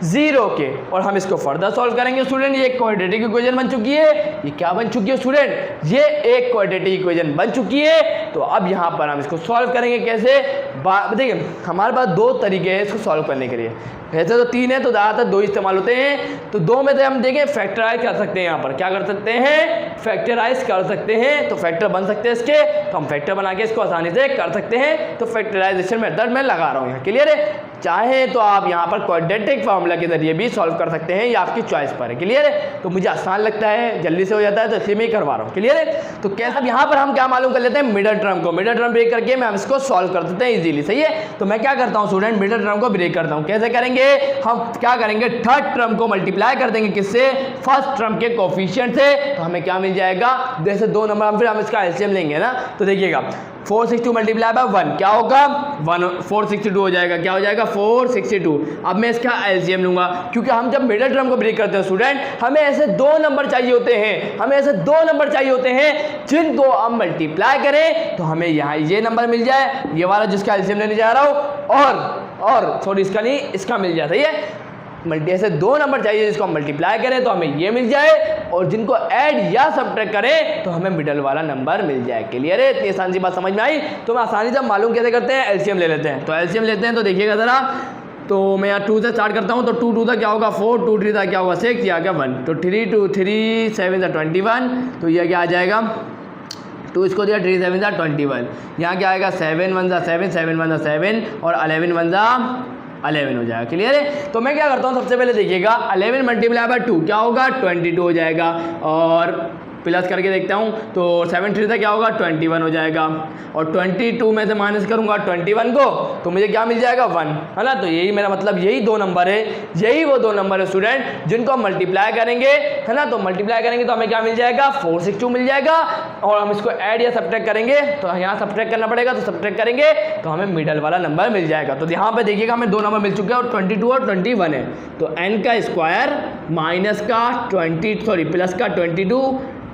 0 के। और हम इसको फर्दर सॉल्व करेंगे स्टूडेंट। ये क्वाड्रेटिक इक्वेशन बन चुकी है, ये क्या बन चुकी है स्टूडेंट, ये एक क्वाड्रेटिक इक्वेशन बन चुकी है। तो अब यहाँ पर हम इसको सॉल्व करेंगे कैसे, देखिए हमारे पास 2 तरीके हैं इसको सॉल्व करने के लिए। वैसे तो 3 है, तो ज़्यादातर 2 इस्तेमाल होते हैं। तो 2 में से हम देखें फैक्टराइज कर सकते हैं, यहाँ पर क्या कर सकते हैं, फैक्टराइज कर सकते हैं, तो फैक्टर बन सकते हैं इसके, तो हम फैक्टर बना के इसको आसानी से कर सकते हैं। तो फैक्टराइजेशन मेथड मैं लगा रहा हूँ यहाँ। क्लियर है, चाहे तो आप यहाँ पर क्वाड्रेटिक फार्मूला के जरिए भी सॉल्व कर सकते हैं, ये आपकी चॉइस पर है। क्लियर है, तो मुझे आसान लगता है, जल्दी से हो जाता है, तो इसलिए मैं करवा रहा हूँ। क्लियर है, तो कैसे अब यहाँ पर हम क्या मालूम कर लेते हैं, मिडल टर्म को, मिडल टर्म ब्रेक करके मैं हम इसको सॉल्व कर देते हैं इजीली। सही है, तो मैं क्या करता हूँ स्टूडेंट, मिडल टर्म को ब्रेक करता हूँ। कैसे करेंगे, हम क्या करेंगे, थर्ड टर्म को मल्टीप्लाई कर देंगे किससे, फर्स्ट टर्म के कोफिशिएंट से, तो हमें क्या मिल जाएगा, जैसे 2 नंबर फिर हम इसका एलसीएम लेंगे ना, तो देखिएगा 462 मल्टीप्लाई बाय 1 क्या होगा, 462 हो जाएगा। क्या हो जाएगा, 462। अब मैं इसका एलसीएम लूंगा, क्योंकि हम जब मिडल टर्म को ब्रेक करते हैं स्टूडेंट, हमें ऐसे 2 नंबर चाहिए होते हैं, हमें ऐसे 2 नंबर चाहिए होते हैं जिनको हम मल्टीप्लाई करें तो हमें यहाँ ये नंबर मिल जाए, ये वाला जिसका एलसीएम लेने जा रहा हूँ, और सॉरी इसका नहीं, इसका मिल जाए। सही है, ऐसे 2 नंबर चाहिए जिसको हम मल्टीप्लाई करें तो हमें ये मिल जाए, और जिनको ऐड या सब्ट्रैक्ट करें तो हमें मिडल वाला नंबर मिल जाए। क्लियर है, इतनी आसान सी बात समझ में आई। तो मैं आसानी से मालूम कैसे करते हैं, एलसीएम ले लेते हैं। तो एलसीएम लेते हैं, तो देखिएगा ज़रा, तो मैं यहाँ 2 से स्टार्ट करता हूँ, तो 2 2 था क्या होगा 4, 2 3 था क्या होगा 6, ये आ गया 1, तो 3 2 3 7 था 21, तो ये क्या आ जाएगा, 2 इसको दिया 3 7 था 21, यहाँ क्या आएगा 7 1 था 7, 7 1 था 7, और 11 1 था 11 हो जाएगा। क्लियर है, तो मैं क्या करता हूँ, सबसे पहले देखिएगा 11 मल्टीप्लाई बाय 2 क्या होगा, 22 हो जाएगा, और प्लस करके देखता हूँ, तो 7 3 था क्या होगा 21 हो जाएगा, और 22 में से माइनस करूँगा 21 को, तो मुझे क्या मिल जाएगा 1, है ना। तो यही मेरा मतलब, यही 2 नंबर है, यही वो 2 नंबर है स्टूडेंट जिनको हम मल्टीप्लाई करेंगे, है ना। तो मल्टीप्लाई करेंगे तो हमें क्या मिल जाएगा, 462 मिल जाएगा, और हम इसको ऐड या सब्ट्रैक्ट करेंगे, तो यहाँ सब्ट्रैक्ट करना पड़ेगा, तो सब्ट्रैक्ट करेंगे तो हमें मिडल वाला नंबर मिल जाएगा। तो यहाँ पे देखिएगा हमें 2 नंबर मिल चुके हैं, और 22 और 21 है, तो n का स्क्वायर माइनस का 20, सॉरी प्लस का 22,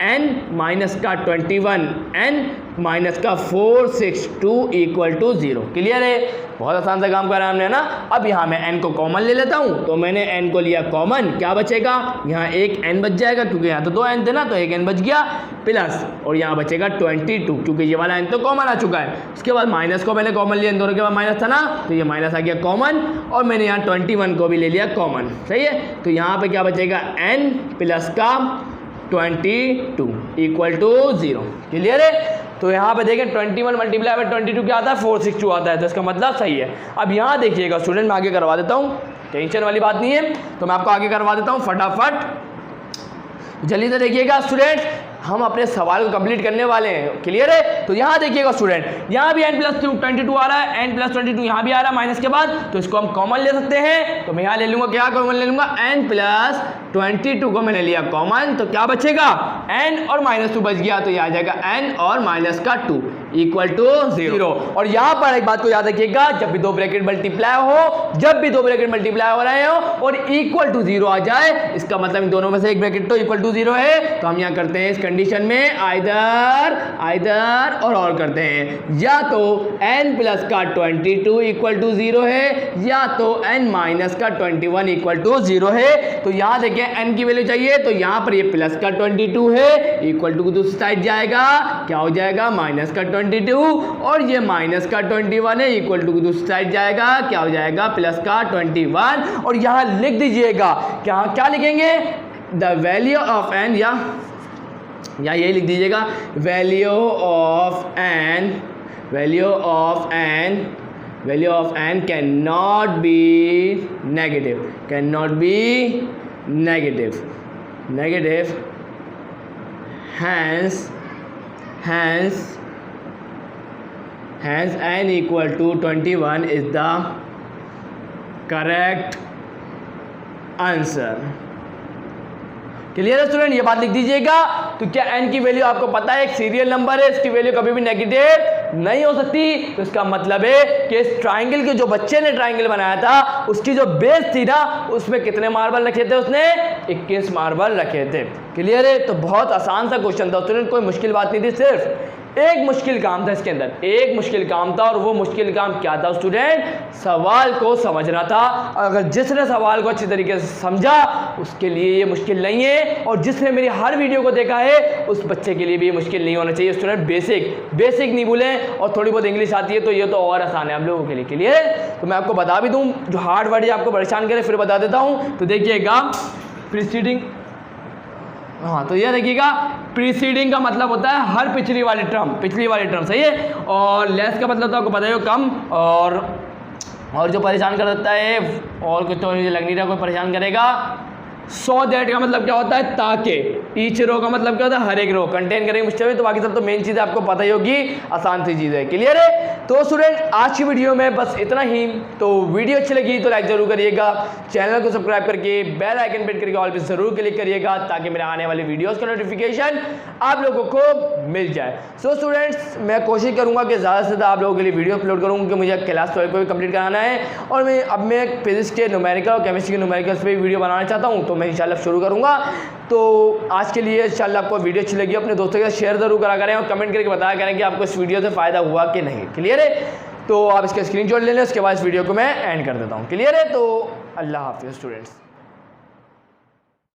n माइनस का 21, n माइनस का 462 इक्वल टू 0। क्लियर है, बहुत आसान सा काम करा हमने ना। अब यहाँ मैं n को कॉमन ले लेता हूँ, तो मैंने n को लिया कॉमन, क्या बचेगा, यहाँ एक n बच जाएगा, क्योंकि यहाँ तो 2 n थे ना, तो एक n बच गया, प्लस और यहाँ बचेगा 22, क्योंकि ये वाला n तो कॉमन आ चुका है। उसके बाद माइनस को मैंने कॉमन लिया, इन दोनों के बाद माइनस था ना, तो ये माइनस आ गया कॉमन, और मैंने यहाँ 21 को भी ले लिया कॉमन। सही है, तो यहाँ पर क्या बचेगा, n प्लस का 22 इक्वल टू 0। क्लियर है, तो यहाँ पे देखें 21 मल्टीप्लाई बाय 22 क्या आता है, 462 आता है, तो इसका मतलब सही है। अब यहाँ देखिएगा स्टूडेंट, मैं आगे करवा देता हूँ, टेंशन वाली बात नहीं है, तो मैं आपको आगे करवा देता हूँ फटाफट, जल्दी से देखिएगा स्टूडेंट। हम अपने सवाल को कंप्लीट करने वाले हैं। क्लियर है? तो यहाँ देखिएगा स्टूडेंट, यहाँ भी n+22 आ रहा है, n+22 यहाँ भी आ रहा है माइनस के बाद, तो इसको हम कॉमन ले सकते हैं। तो मैं यहाँ ले लूँगा, क्या कॉमन ले लूँगा, n+22 को मैंने लिया कॉमन, तो क्या बचेगा, n और -2 बच गया, तो ये आ जाएगा n और -2 इक्वल टू 0। और यहाँ पर एक बात को याद रखिएगा, जब भी दो ब्रैकेट मल्टीप्लाई हो रहे हो और इक्वल टू 0 आ जाए, इसका मतलब इन दोनों में से एक ब्रैकेट तो इक्वल टू 0 है, तो हम यहाँ करते हैं इस कंडीशन में आइदर और करते हैं, या तो n+22 इक्वल टू 0 है या तो n-21 इक्वल टू 0 है। तो यहाँ देखिए n की वैल्यू चाहिए, तो यहाँ पर ये +22 है, इक्वल टू दूसरी साइड जाएगा, क्या हो जाएगा, -22, और ये -21 है, इक्वल टू दूसरी साइड जाएगा, क्या हो जाएगा, +21। और यहाँ लिख दीजिएगा, क्या लिखेंगे, द वैल्यू ऑफ n, या यही लिख दीजिएगा, value of n can not be negative, hence n equal to 21 is the correct answer। Clear है स्टूडेंट? ये बात लिख दीजिएगा। तो क्या n की वैल्यू आपको पता है, एक सीरियल नंबर है, इसकी वैल्यू कभी भी नेगेटिव नहीं हो सकती। तो इसका मतलब है कि इस ट्राइंगल के, जो बच्चे ने ट्राइंगल बनाया था, उसकी जो बेस थी ना, उसमें कितने मार्बल रखे थे, उसने 21 मार्बल रखे थे। क्लियर है? तो बहुत आसान सा क्वेश्चन था स्टूडेंट, कोई मुश्किल बात नहीं थी, सिर्फ एक मुश्किल काम था इसके अंदर, एक मुश्किल काम था, और वो मुश्किल काम क्या था स्टूडेंट, सवाल को समझना था। अगर जिसने सवाल को अच्छी तरीके से समझा, उसके लिए ये मुश्किल नहीं है, और जिसने मेरी हर वीडियो को देखा है, उस बच्चे के लिए भी ये मुश्किल नहीं होना चाहिए स्टूडेंट। बेसिक नहीं भूलें, और थोड़ी बहुत इंग्लिश आती है तो ये तो और आसान है आप लोगों के लिए। क्लियर है? तो मैं आपको बता भी दूँ, जो हार्ड वर्ड है आपको परेशान करे, फिर बता देता हूँ। तो देखिएगा, प्रीसीडिंग, हाँ, तो ये देखिएगा, प्रीसीडिंग का मतलब होता है हर पिछली वाली टर्म, सही है। और लेस का मतलब तो आपको पता है कम, और जो परेशान कर देता है, और कुछ तो मुझे लग नहीं रहा कोई परेशान करेगा। सो दैट का मतलब क्या होता है, ताकि। ईच रो का मतलब क्या होता है, हर एक रो कंटेन करेंगे मुझसे में। तो बाकी सब तो मेन चीज़ आपको पता ही होगी, आसान सी चीज़ है। क्लियर है? तो स्टूडेंट, आज की वीडियो में बस इतना ही। तो वीडियो अच्छी लगी तो लाइक जरूर करिएगा, चैनल को सब्सक्राइब करके बेल आइकन पे करके ऑल पे जरूर क्लिक करिएगा, ताकि मेरे आने वाली वीडियोस का नोटिफिकेशन आप लोगों को मिल जाए। सो स्टूडेंट्स, मैं कोशिश करूंगा कि ज़्यादा से ज़्यादा आप लोगों के लिए वीडियो अपलोड करूँ, क्योंकि मुझे क्लास 12 को भी कंप्लीट कराना है, और मैं फिजिक्स के न्यूमेरिकल और केमिस्ट्री के न्यूमेरिकल्स पे वीडियो बनाना चाहता हूँ। तो मैं इंशाल्लाह शुरू करूँगा। तो आज के लिए इंशाल्लाह आपको वीडियो अच्छी लगी, अपने दोस्तों के साथ शेयर जरूर करा करें, और कमेंट करके बताया करें कि आपको इस वीडियो से फ़ायदा हुआ कि नहीं। क्लियर है? तो आप इसका स्क्रीनशॉट ले लें, उसके बाद इस वीडियो को मैं एंड कर देता हूँ। क्लियर है? तो अल्लाह हाफिज़ स्टूडेंट्स।